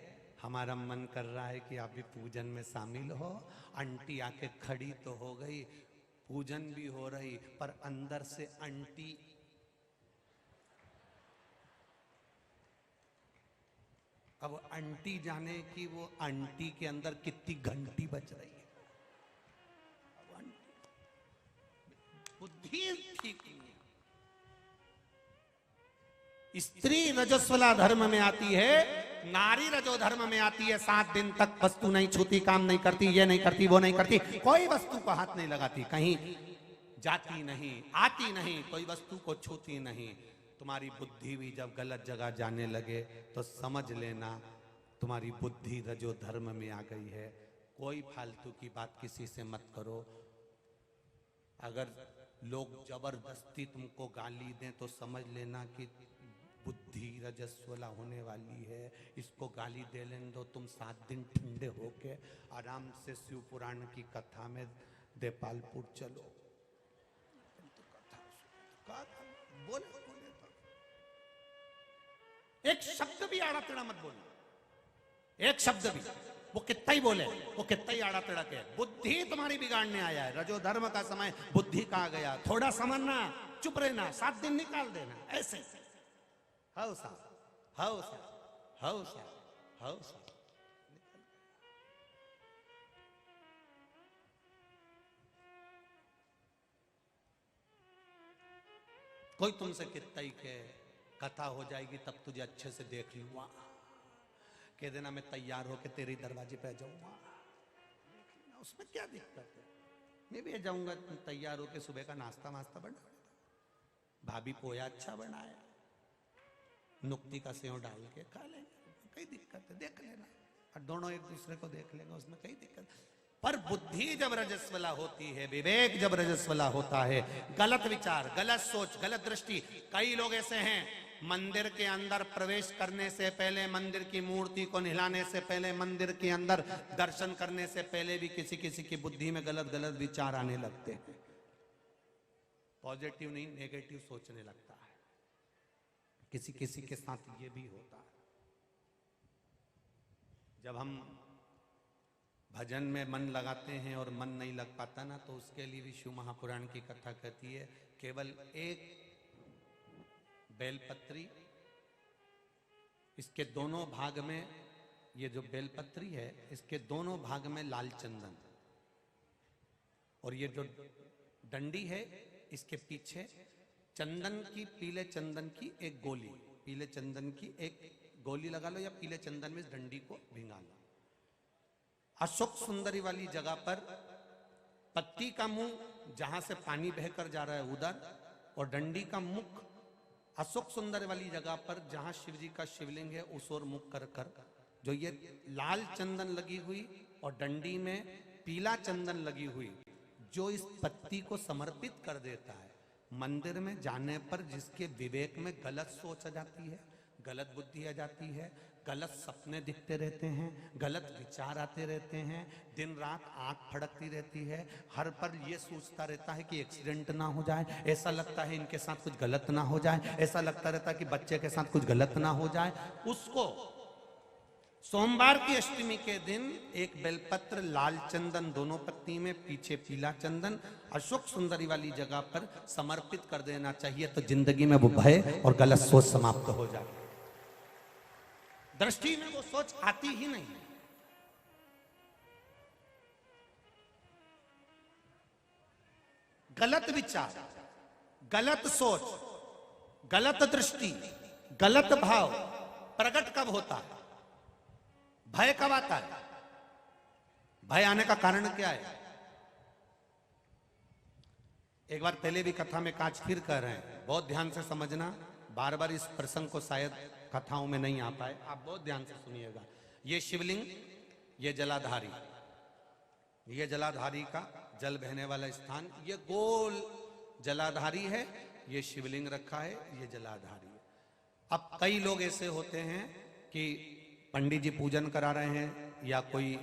हमारा मन कर रहा है कि आप भी पूजन में शामिल हो। आंटी आके खड़ी तो हो गई, पूजन भी हो रही, पर अंदर से आंटी अब आंटी जाने की वो आंटी के अंदर कितनी घंटी बज रही है। अब बुद्धि ठीक नहीं है। स्त्री रजस्वला धर्म में आती है, नारी रजो धर्म में आती है। 7 दिन तक वस्तु नहीं छूती, काम नहीं करती, ये नहीं करती, वो नहीं करती, कोई वस्तु को हाथ नहीं लगाती, कहीं जाती नहीं, आती नहीं, कोई वस्तु को छूती नहीं। तुम्हारी बुद्धि भी जब गलत जगह जाने लगे तो समझ लेना तुम्हारी बुद्धि रजो धर्म में आ गई है। कोई फालतू की बात किसी से मत करो। अगर लोग जबरदस्ती तुमको गाली दें तो समझ लेना कि बुद्धि रजस्वला होने वाली है, इसको गाली दे लेने दो। तुम 7 दिन ठंडे होके आराम से शिव पुराण की कथा में देपालपुर चलो। बोले एक शब्द भी आड़ा टेढ़ा मत बोलना, एक शब्द भी। वो कितना ही बोले, वो कितना ही आड़ा टेढ़ा के, बुद्धि तुम्हारी बिगाड़ने आया है। रजो धर्म का समय बुद्धि का आ गया। थोड़ा समझना, चुप रहना, 7 दिन निकाल देना। ऐसे हौसा हौसा हौसा हौसा, कोई तुमसे कितना ही के कथा हो जाएगी तब तुझे अच्छे से देख लूंगा, कह देना मैं तैयार होके तेरे दरवाजे पे जाऊंगा, उसमें क्या दिक्कत है। मैं भी जाऊंगा, तुम तैयार होके सुबह का नाश्ता वास्ता बना, भाभी पोया अच्छा बनाए, नुक्ति का सेव डाल के खा लेंगे, कई दिक्कत है, देख लेना, और दोनों एक दूसरे को देख लेंगे, उसमें कई दिक्कत। पर बुद्धि जब रजस्वला होती है, विवेक जब रजस्वला होता है, गलत विचार, गलत सोच, गलत दृष्टि। कई लोग ऐसे हैं, मंदिर के अंदर प्रवेश करने से पहले, मंदिर की मूर्ति को नहलाने से पहले, मंदिर के अंदर दर्शन करने से पहले भी किसी किसी की बुद्धि में गलत गलत विचार आने लगते हैं। पॉजिटिव नहीं, नेगेटिव सोचने लगता है। किसी किसी के साथ ये भी होता है। जब हम भजन में मन लगाते हैं और मन नहीं लग पाता ना, तो उसके लिए भी शिव महापुराण की कथा कहती है, केवल एक बेलपत्री, इसके दोनों भाग में, ये जो बेलपत्री है इसके दोनों भाग में लाल चंदन, और ये जो डंडी है इसके पीछे चंदन की, पीले चंदन की एक गोली, पीले चंदन की एक गोली लगा लो, या पीले चंदन में इस डंडी को भिंगा लो। अशोक सुंदरी वाली जगह पर पत्ती का मुंह जहां से पानी बहकर जा रहा है उधर, और डंडी का मुख अशोक सुंदर वाली जगह पर जहां शिव जी का शिवलिंग है उस ओर मुख कर कर, जो ये लाल चंदन लगी हुई और डंडी में पीला चंदन लगी हुई, जो इस पत्ती को समर्पित कर देता है, मंदिर में जाने पर जिसके विवेक में गलत सोच आ जाती है, गलत बुद्धि आ जाती है, गलत सपने दिखते रहते हैं, गलत विचार आते रहते हैं, दिन रात आंख फड़कती रहती है, हर पल ये सोचता रहता है कि एक्सीडेंट ना हो जाए, ऐसा लगता है इनके साथ कुछ गलत ना हो जाए, ऐसा लगता रहता है कि बच्चे के साथ कुछ गलत ना हो जाए। उसको सोमवार की अष्टमी के दिन एक बेलपत्र, लाल चंदन दोनों पत्नी में, पीछे पीला चंदन अशोक सुंदरी वाली जगह पर समर्पित कर देना चाहिए, तो जिंदगी में वो भय और गलत सोच समाप्त हो जाए। दृष्टि में वो सोच आती ही नहीं। गलत विचार, गलत सोच, गलत दृष्टि, गलत भाव प्रकट कब होता है? भय कब आता है? भय आने का कारण क्या है? एक बार पहले भी कथा में कांच फिर कह रहे हैं, बहुत ध्यान से समझना, बार बार इस प्रसंग को शायद कथाओं में नहीं आ पाए, आप बहुत ध्यान से सुनिएगा। ये शिवलिंग, ये जलाधारी, ये जलाधारी का जल बहने वाला स्थान, ये गोल जलाधारी है, ये शिवलिंग रखा है, ये जलाधारी है। अब कई लोग ऐसे होते हैं कि पंडित जी पूजन करा रहे हैं, या कोई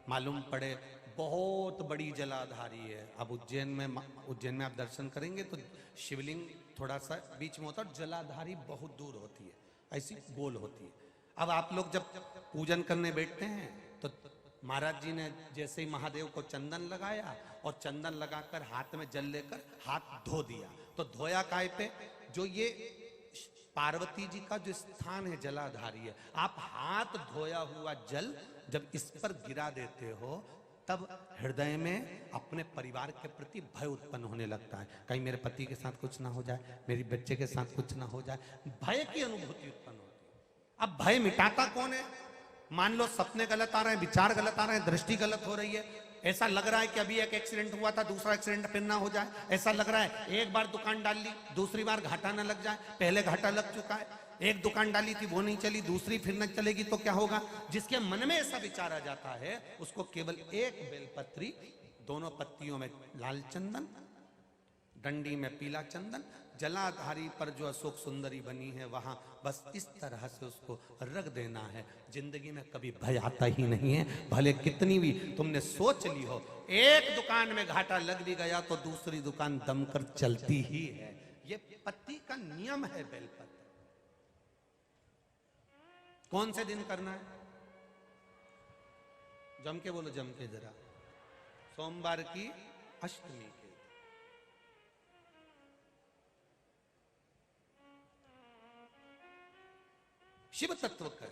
मालूम पड़े बहुत बड़ी जलाधारी है। अब उज्जैन में आप दर्शन करेंगे तो शिवलिंग थोड़ा सा बीच में होता है, जलाधारी बहुत दूर होती है, ऐसी गोल होती है। अब आप लोग जब पूजन करने बैठते हैं तो महाराज जी ने जैसे ही महादेव को चंदन लगाया और चंदन लगाकर हाथ में जल लेकर हाथ धो दिया, तो धोया काय पे? जो ये पार्वती जी का जो स्थान है जलाधारी है, आप हाथ धोया हुआ जल जब इस पर गिरा देते हो, तब हृदय में अपने परिवार के प्रति भय उत्पन्न होने लगता है। कहीं मेरे पति के साथ कुछ ना हो जाए, मेरी बच्चे के साथ कुछ ना हो जाए, भय की अनुभूति उत्पन्न होती है। अब भय मिटाता कौन है? मान लो सपने गलत आ रहे हैं, विचार गलत आ रहे हैं, दृष्टि गलत हो रही है, ऐसा लग रहा है कि अभी एक एक्सीडेंट हुआ था, दूसरा एक्सीडेंट फिर ना हो जाए, ऐसा लग रहा है एक बार दुकान डाल ली, दूसरी बार घाटा ना लग जाए, पहले घाटा लग चुका है, एक दुकान डाली थी वो नहीं चली, दूसरी फिर न चलेगी तो क्या होगा? जिसके मन में ऐसा विचार आ जाता है, उसको केवल एक बेलपत्री, दोनों पत्तियों में लाल चंदन, डंडी में पीला चंदन, जलाधारी पर जो अशोक सुंदरी बनी है वहां बस इस तरह से उसको रख देना है। जिंदगी में कभी भय आता ही नहीं है, भले कितनी भी तुमने सोच ली हो। एक दुकान में घाटा लग भी गया तो दूसरी दुकान दमकर चलती ही है। ये पत्ती का नियम है बेलपत्र। कौन से दिन करना है? जम के बोलो, जम के जरा। सोमवार की अष्टमी के। शिव तत्व कर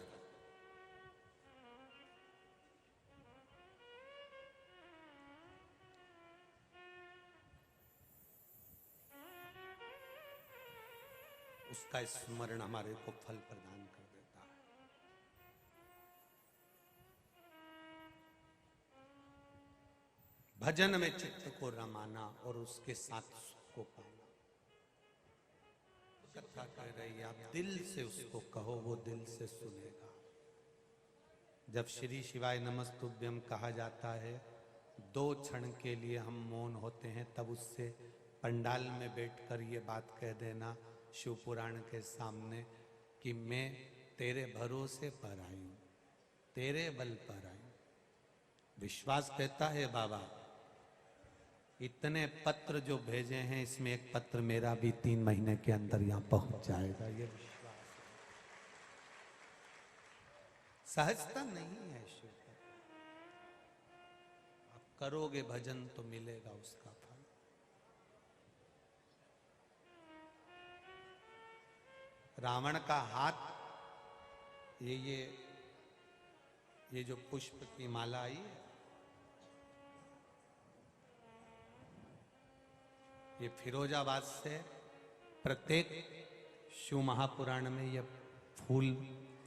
उसका स्मरण हमारे को फल प्रदान कर देता है। भजन में चित्त को रमाना और उसके साथ सुख को पाना। कथा कह रही, आप दिल से उसको कहो, वो दिल से सुनेगा। जब श्री शिवाय नमस्तुभ्यम कहा जाता है, 2 क्षण के लिए हम मौन होते हैं, तब उससे पंडाल में बैठकर ये बात कह देना शिव पुराण के सामने कि मैं तेरे भरोसे पर आई हूं, तेरे बल पर आई हूं। विश्वास कहता है बाबा इतने पत्र जो भेजे हैं, इसमें एक पत्र मेरा भी 3 महीने के अंदर यहां पहुंच जाएगा। ये विश्वास सहजता नहीं है शिव पर। आप करोगे भजन तो मिलेगा उसका फल। रावण का हाथ, ये जो पुष्प की माला आई है, ये फिरोजाबाद से प्रत्येक शिव महापुराण में ये फूल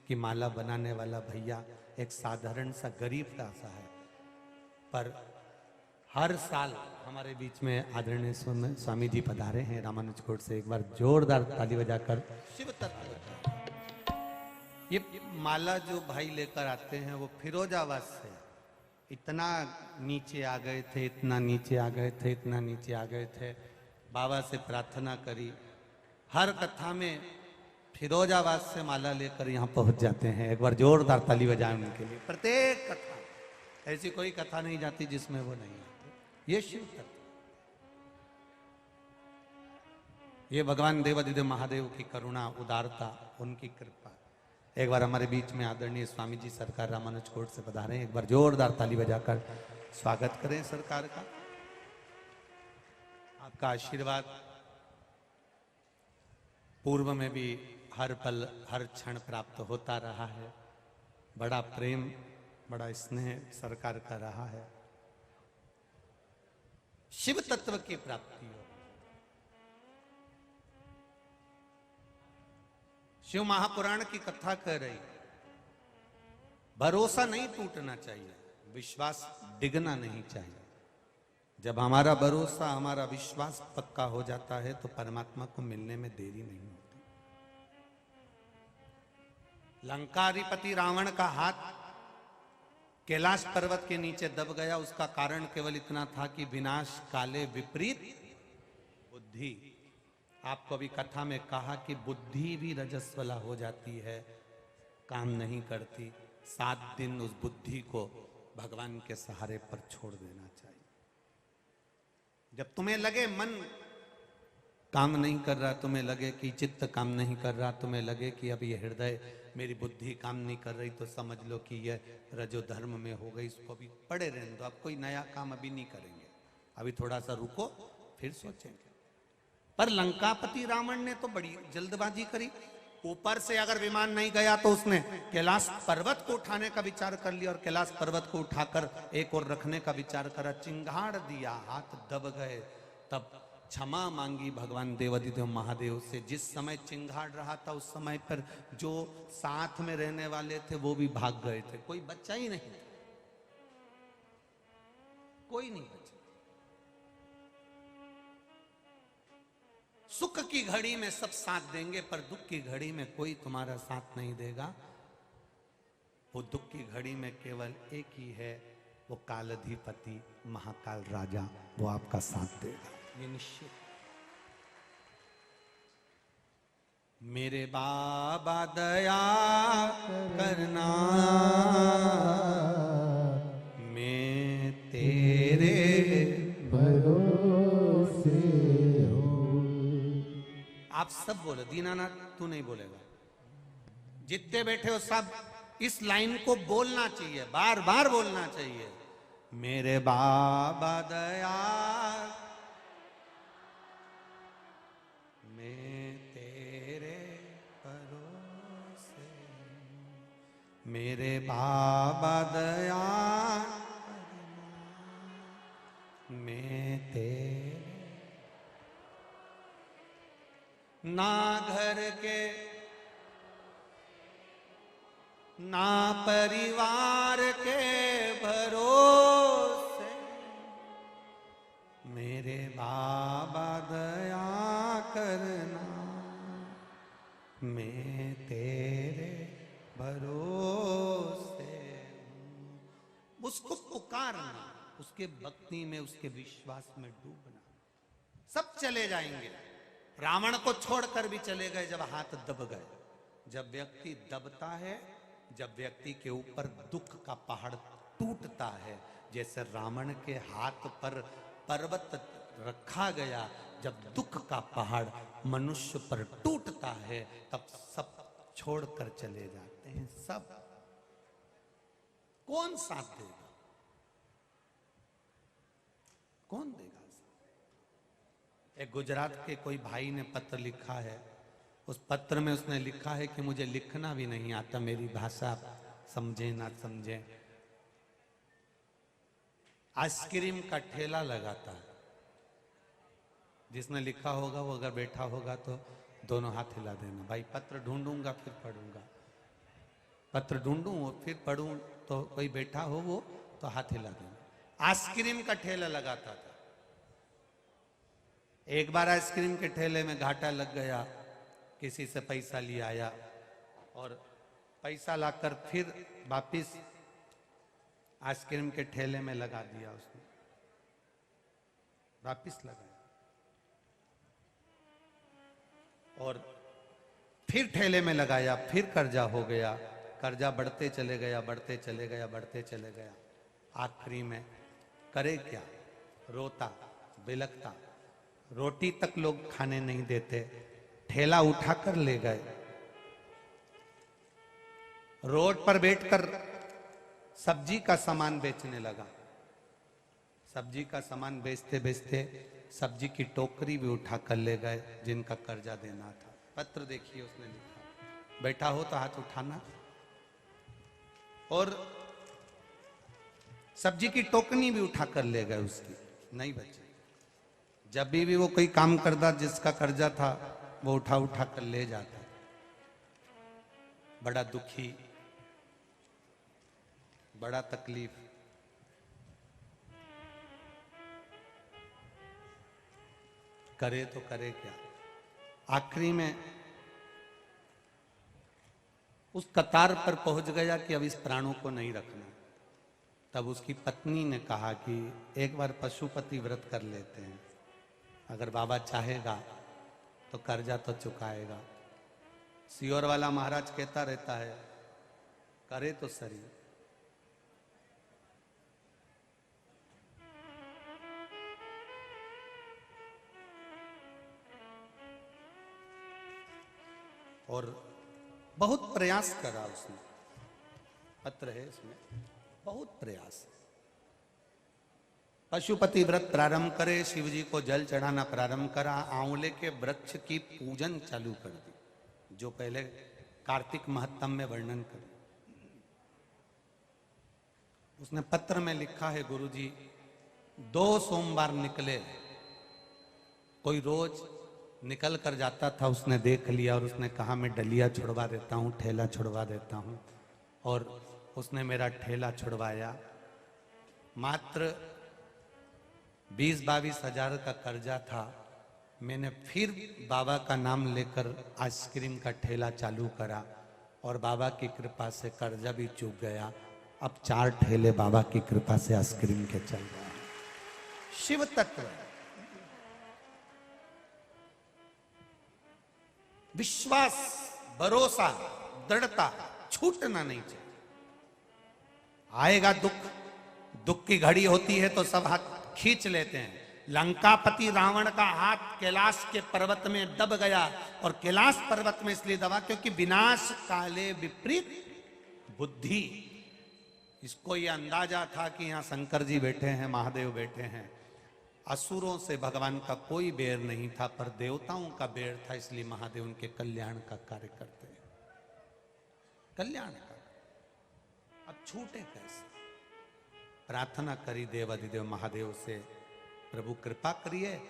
की माला बनाने वाला भैया एक साधारण सा गरीब सा है, पर हर साल हमारे बीच में आदरणीय स्वामी जी पधारे हैं रामानुजकोट से। एक बार जोरदार ताली बजाकर शिव तत्व। ये माला जो भाई लेकर आते हैं वो फिरोजाबाद से इतना नीचे आ गए थे, इतना नीचे आ गए थे, इतना नीचे आ गए थे। बाबा से प्रार्थना करी, हर कथा में फिरोजाबाद से माला लेकर यहाँ पहुंच जाते हैं। एक बार जोरदार ताली बजाएं उनके लिए। प्रत्येक कथा, ऐसी कोई कथा नहीं जाती जिसमें वो नहीं आते। ये शिव तत्व, ये भगवान देवादिदेव महादेव की करुणा, उदारता, उनकी कृपा। एक बार हमारे बीच में आदरणीय स्वामी जी सरकार रामानुजकोट से पधारे हैं। एक बार जोरदार ताली बजाकर स्वागत करें सरकार का। आपका आशीर्वाद पूर्व में भी हर पल हर क्षण प्राप्त होता रहा है। बड़ा प्रेम, बड़ा स्नेह सरकार का रहा है। शिव तत्व की प्राप्ति हो। शिव महापुराण की कथा कह रही, भरोसा नहीं टूटना चाहिए, विश्वास डिगना नहीं चाहिए। जब हमारा भरोसा, हमारा विश्वास पक्का हो जाता है तो परमात्मा को मिलने में देरी नहीं होती। लंकाधिपति रावण का हाथ कैलाश पर्वत के नीचे दब गया। उसका कारण केवल इतना था कि विनाश काले विपरीत बुद्धि। आपको अभी कथा में कहा कि बुद्धि भी रजस्वला हो जाती है, काम नहीं करती। 7 दिन उस बुद्धि को भगवान के सहारे पर छोड़ देना चाहिए। जब तुम्हें लगे मन काम नहीं कर रहा, तुम्हें लगे कि चित्त काम नहीं कर रहा, तुम्हें लगे कि अब ये हृदय, मेरी बुद्धि काम नहीं कर रही, तो समझ लो कि यह रजो धर्म में हो गई। इसको अभी पड़े रहने दो, अब कोई नया काम अभी नहीं करेंगे, अभी थोड़ा सा रुको फिर सोचेंगे। पर लंकापति रावण ने तो बड़ी जल्दबाजी करी। ऊपर से अगर विमान नहीं गया तो उसने कैलाश पर्वत को उठाने का विचार कर लिया, और कैलाश पर्वत को उठाकर एक और रखने का विचार करा। चिंगाड़ दिया, हाथ दब गए। तब क्षमा मांगी भगवान देवादिदेव महादेव से। जिस समय चिंगाड़ रहा था उस समय पर जो साथ में रहने वाले थे वो भी भाग गए थे, कोई बच्चा ही नहीं था, कोई नहीं बचा। सुख की घड़ी में सब साथ देंगे, पर दुख की घड़ी में कोई तुम्हारा साथ नहीं देगा। वो दुख की घड़ी में केवल एक ही है, वो कालाधिपति महाकाल राजा, वो आपका साथ देगा, ये निश्चित। मेरे बाबा दया करना, मैं तेरे भरोसे हूँ। आप सब बोलो, दीनानाथ तू नहीं बोलेगा, जितने बैठे हो सब इस लाइन को बोलना चाहिए, बार बार बोलना चाहिए। मेरे बाबा दया, मैं तेरे भरोसे, मेरे बाबा दया, मैं तेरे। ना घर के के भरोसे, मेरे बाबा दया करना, मैं तेरे भरोसे हूं। उसको पुकारना, उसके भक्ति में, उसके विश्वास में डूबना। सब चले जाएंगे, रावण को छोड़कर भी चले गए जब हाथ दब गए। जब व्यक्ति दबता है, जब व्यक्ति के ऊपर दुख का पहाड़ टूटता है, जैसे रावण के हाथ पर पर्वत रखा गया, जब दुख का पहाड़ मनुष्य पर टूटता है, तब सब छोड़कर चले जाते हैं। सब। कौन साथ देगा? कौन देगा? एक गुजरात के कोई भाई ने पत्र लिखा है। उस पत्र में उसने लिखा है कि मुझे लिखना भी नहीं आता, मेरी भाषा समझे ना समझे। आइसक्रीम का ठेला लगाता है। जिसने लिखा होगा वो अगर बैठा होगा तो दोनों हाथ हिला देना। भाई पत्र ढूंढूंगा फिर पढ़ूंगा, पत्र ढूंढूं और फिर पढ़ूं, तो कोई बैठा हो वो तो हाथ हिला देना। आइसक्रीम का ठेला लगाता था। एक बार आइसक्रीम के ठेले में घाटा लग गया, किसी से पैसा ले आया और पैसा लाकर फिर वापिस आइसक्रीम के ठेले में लगा दिया। उसने वापिस लगाया और फिर ठेले में लगाया, फिर कर्जा हो गया। कर्जा बढ़ते चले गया, बढ़ते चले गया, बढ़ते चले गया। आखिरी में करे क्या? रोता बिलखता, रोटी तक लोग खाने नहीं देते, ठेला उठाकर ले गए। रोड पर बैठकर सब्जी का सामान बेचने लगा। सब्जी का सामान बेचते बेचते सब्जी की टोकरी भी उठाकर ले गए, जिनका कर्जा देना था। पत्र देखिए, उसने लिखा, बैठा हो तो हाथ उठाना। और सब्जी की टोकनी भी उठाकर ले गए, उसकी नहीं बची। जब भी वो कोई काम करता, जिसका कर्जा था, वो उठा उठा कर ले जाता। बड़ा दुखी, बड़ा तकलीफ। करे तो करे क्या? आखिरी में उस कतार पर पहुंच गया कि अब इस प्राणों को नहीं रखना। तब उसकी पत्नी ने कहा कि एक बार पशुपति व्रत कर लेते हैं, अगर बाबा चाहेगा तो कर्जा तो चुकाएगा। सियोर वाला महाराज कहता रहता है, करे तो सही। और बहुत प्रयास करा उसने, पत्र है इसमें, बहुत प्रयास। पशुपति व्रत प्रारंभ करे, शिव जी को जल चढ़ाना प्रारंभ करा, आंवले के वृक्ष की पूजन चालू कर दी, जो पहले कार्तिक महत्तम में वर्णन कर। उसने पत्र में लिखा है, गुरुजी 2 सोमवार निकले, कोई रोज निकल कर जाता था, उसने देख लिया और उसने कहा मैं डलिया छुड़वा देता हूँ, ठेला छुड़वा देता हूँ। और उसने मेरा ठेला छुड़वाया। मात्र 20-22 हजार का कर्जा था। मैंने फिर बाबा का नाम लेकर आइसक्रीम का ठेला चालू करा और बाबा की कृपा से कर्जा भी चूक गया। अब 4 ठेले बाबा की कृपा से आइसक्रीम के चल रहे हैं। शिव तत्व, विश्वास, भरोसा, दृढ़ता, छूटना नहीं चाहिए। आएगा दुख, दुख की घड़ी होती है तो सब हाथ खींच लेते हैं। लंकापति रावण का हाथ कैलाश के पर्वत में दब गया, और कैलाश पर्वत में इसलिए दबा क्योंकि विनाश काले विपरीत बुद्धि। इसको यह अंदाजा था कि यहां शंकर जी बैठे हैं, महादेव बैठे हैं। असुरों से भगवान का कोई बैर नहीं था, पर देवताओं का बैर था, इसलिए महादेव उनके कल्याण का कार्य करते हैं। कल्याण का अब छूटे कैसे? प्रार्थना करी देवाधिदेव महादेव से, प्रभु कृपा करिए,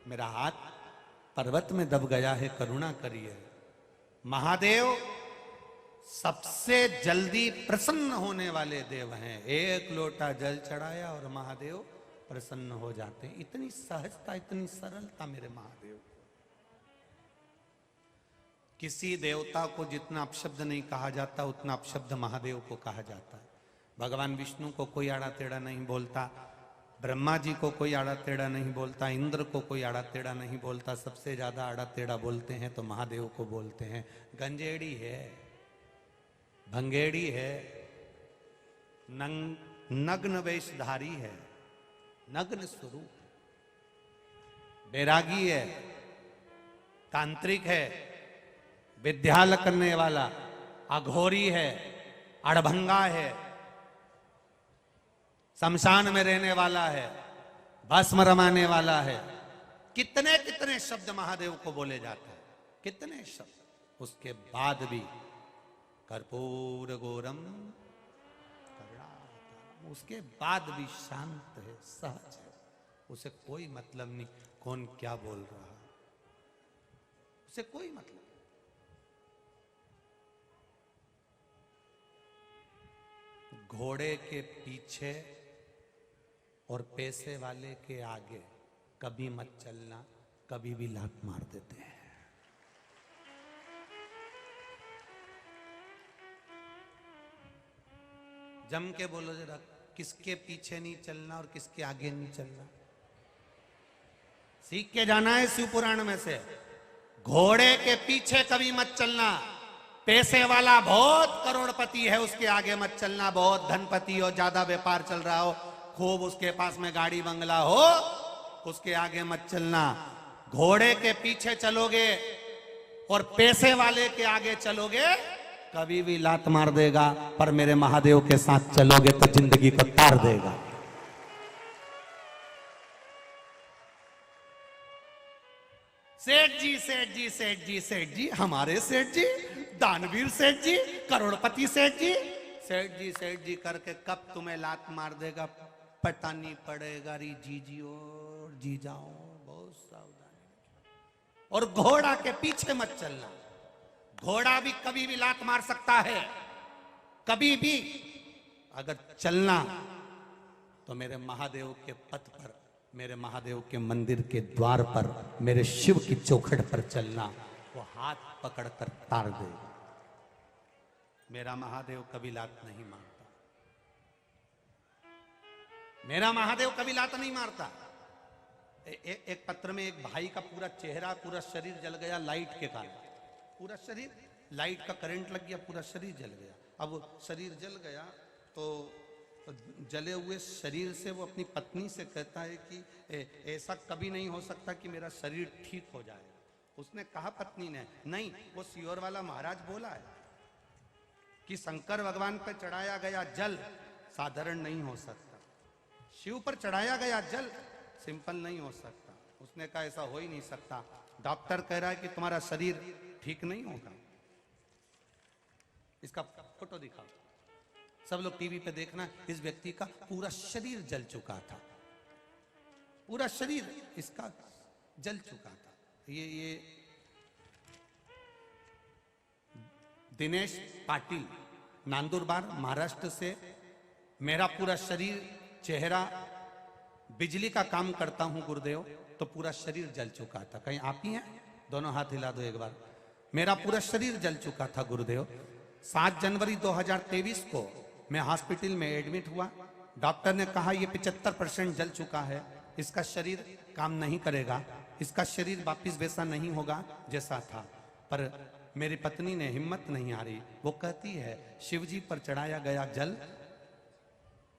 मेरा हाथ पर्वत में दब गया है, करुणा करिए। महादेव सबसे जल्दी प्रसन्न होने वाले देव हैं। एक लोटा जल चढ़ाया और महादेव प्रसन्न हो जाते। इतनी सहजता, इतनी सरलता मेरे महादेव। किसी देवता को जितना अपशब्द नहीं कहा जाता उतना अपशब्द महादेव को कहा जाता है। भगवान विष्णु को कोई आड़ा टेढ़ा नहीं बोलता, ब्रह्मा जी को कोई आड़ा टेढ़ा नहीं बोलता, इंद्र को कोई आड़ा टेढ़ा नहीं बोलता। सबसे ज्यादा आड़ा टेढ़ा बोलते हैं तो महादेव को बोलते हैं। गंजेड़ी है, भंगेड़ी है, नग्न वेशधारी है, नग्न स्वरूप, बैरागी है, तांत्रिक है, विद्याल करने वाला, अघोरी है, अड़भंगा है, शमशान में रहने वाला है, भस्म रमाने वाला है। कितने कितने शब्द महादेव को बोले जाते हैं, कितने शब्द। उसके बाद भी कर्पूर गौरम करुणावतारम, उसके बाद भी शांत है, सहज है। उसे कोई मतलब नहीं कौन क्या बोल रहा है, उसे कोई मतलब। घोड़े के पीछे और पैसे वाले के आगे कभी मत चलना, कभी भी लात मार देते हैं। जम के बोलो जरा, किसके पीछे नहीं चलना और किसके आगे नहीं चलना। सीख के जाना है शिव पुराण में से। घोड़े के पीछे कभी मत चलना। पैसे वाला बहुत करोड़पति है उसके आगे मत चलना। बहुत धनपति हो, ज्यादा व्यापार चल रहा हो, खूब उसके पास में गाड़ी बंगला हो, उसके आगे मत चलना। घोड़े के पीछे चलोगे और पैसे वाले के आगे चलोगे, कभी भी लात मार देगा, पर मेरे महादेव के साथ चलोगे तो जिंदगी को तार देगा। सेठ जी, सेठ जी, सेठ जी, सेठ जी, हमारे सेठ जी, दानवीर सेठ जी, करोड़पति सेठ जी, सेठ जी, सेठ जी करके कब तुम्हें लात मार देगा पता नहीं पड़ेगा। री जी और जी जाओ, बहुत सावधानी। और घोड़ा के पीछे मत चलना। घोड़ा भी कभी भी लात मार सकता है। कभी भी अगर चलना तो मेरे महादेव के पथ पर, मेरे महादेव के मंदिर के द्वार पर, मेरे शिव की चौखट पर चलना। वो हाथ पकड़कर तार दे। मेरा महादेव कभी लात नहीं मारता। मेरा महादेव कभी लात नहीं मारता। एक पत्र में एक भाई का पूरा चेहरा, पूरा शरीर जल गया लाइट के कारण। पूरा शरीर, लाइट का करंट लग गया, पूरा शरीर जल गया। अब शरीर जल गया तो जले हुए शरीर से वो अपनी पत्नी से कहता है कि ऐसा कभी नहीं हो सकता कि मेरा शरीर ठीक हो जाए। उसने कहा पत्नी ने, नहीं, वो सियोर वाला महाराज बोला है कि शंकर भगवान पर चढ़ाया गया जल साधारण नहीं हो सकता, शिव पर चढ़ाया गया जल सिंपल नहीं हो सकता। उसने कहा ऐसा हो ही नहीं सकता। डॉक्टर कह रहा है कि तुम्हारा शरीर ठीक नहीं होगा। इसका फोटो दिखाओ, सब लोग टीवी पे देखना। इस व्यक्ति का पूरा शरीर जल चुका था, पूरा शरीर इसका जल चुका था। ये दिनेश पाटिल, नांदुरबार, महाराष्ट्र से। मेरा पूरा शरीर, चेहरा, बिजली का काम करता हूं गुरुदेव, तो पूरा शरीर जल चुका था। कहीं आप ही हैं? दोनों हाथ हिला दो एक बार। मेरा पूरा शरीर जल चुका था गुरुदेव। 7 जनवरी 2023 को मैं हॉस्पिटल में एडमिट हुआ। डॉक्टर ने कहा ये 75% जल चुका है, इसका शरीर काम नहीं करेगा, इसका शरीर वापिस वैसा नहीं होगा जैसा था। पर मेरी पत्नी ने हिम्मत नहीं हारी। वो कहती है शिव जी पर चढ़ाया गया जल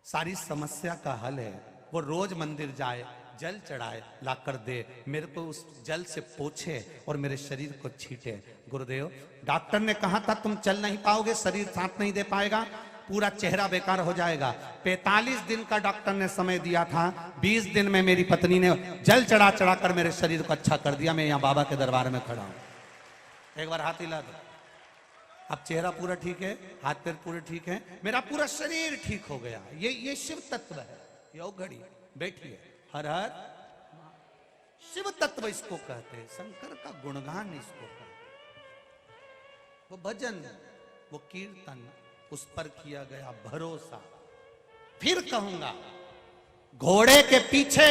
सारी समस्या का हल है। वो रोज मंदिर जाए, जल चढ़ाए, लाकर दे, मेरे को उस जल से पोछे और मेरे शरीर को छीटे। गुरुदेव, डॉक्टर ने कहा था तुम चल नहीं पाओगे, शरीर साथ नहीं दे पाएगा, पूरा चेहरा बेकार हो जाएगा। 45 दिन का डॉक्टर ने समय दिया था। 20 दिन में मेरी पत्नी ने जल चढ़ा चढ़ा कर मेरे शरीर को अच्छा कर दिया। मैं यहाँ बाबा के दरबार में खड़ा हूं। एक बार हाथ हिला दो। अब चेहरा पूरा ठीक है, हाथ पैर पूरे ठीक है, मेरा पूरा शरीर ठीक हो गया। ये शिव तत्व है। यो घड़ी बैठिए। हर हर शिव तत्व इसको कहते हैं, शंकर का गुणगान इसको कहते हैं। वो भजन, वो कीर्तन, उस पर किया गया भरोसा। फिर कहूंगा, घोड़े के पीछे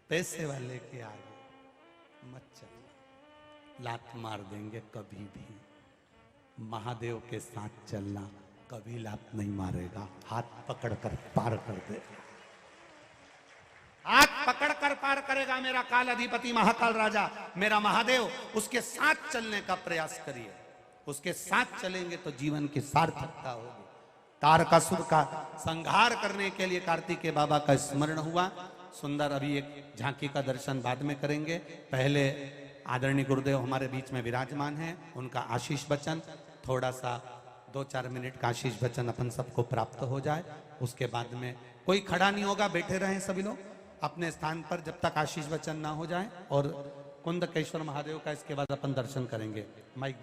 पैसे वाले के आगे मत चलना, लात मार देंगे कभी भी। महादेव के साथ चलना, कभी लात नहीं मारेगा, हाथ पकड़कर पार कर देगा। हाथ पकड़कर पार करेगा मेरा काल अधिपति महाकाल राजा, मेरा महादेव। उसके साथ चलने का प्रयास करिए, उसके साथ चलेंगे तो जीवन की सार्थकता होगी। तारकासुर का संहार करने के लिए कार्तिकेय बाबा का स्मरण हुआ। सुंदर, अभी एक झांकी का दर्शन बाद में करेंगे। पहले आदरणीय गुरुदेव हमारे बीच में विराजमान हैं, उनका आशीष वचन, थोड़ा सा 2-4 मिनट का आशीष वचन अपन सबको प्राप्त हो जाए। उसके बाद में कोई खड़ा नहीं होगा, बैठे रहें सभी लोग अपने स्थान पर जब तक आशीष वचन ना हो जाए। और कुंदकेश्वर महादेव का इसके बाद अपन दर्शन करेंगे। माइक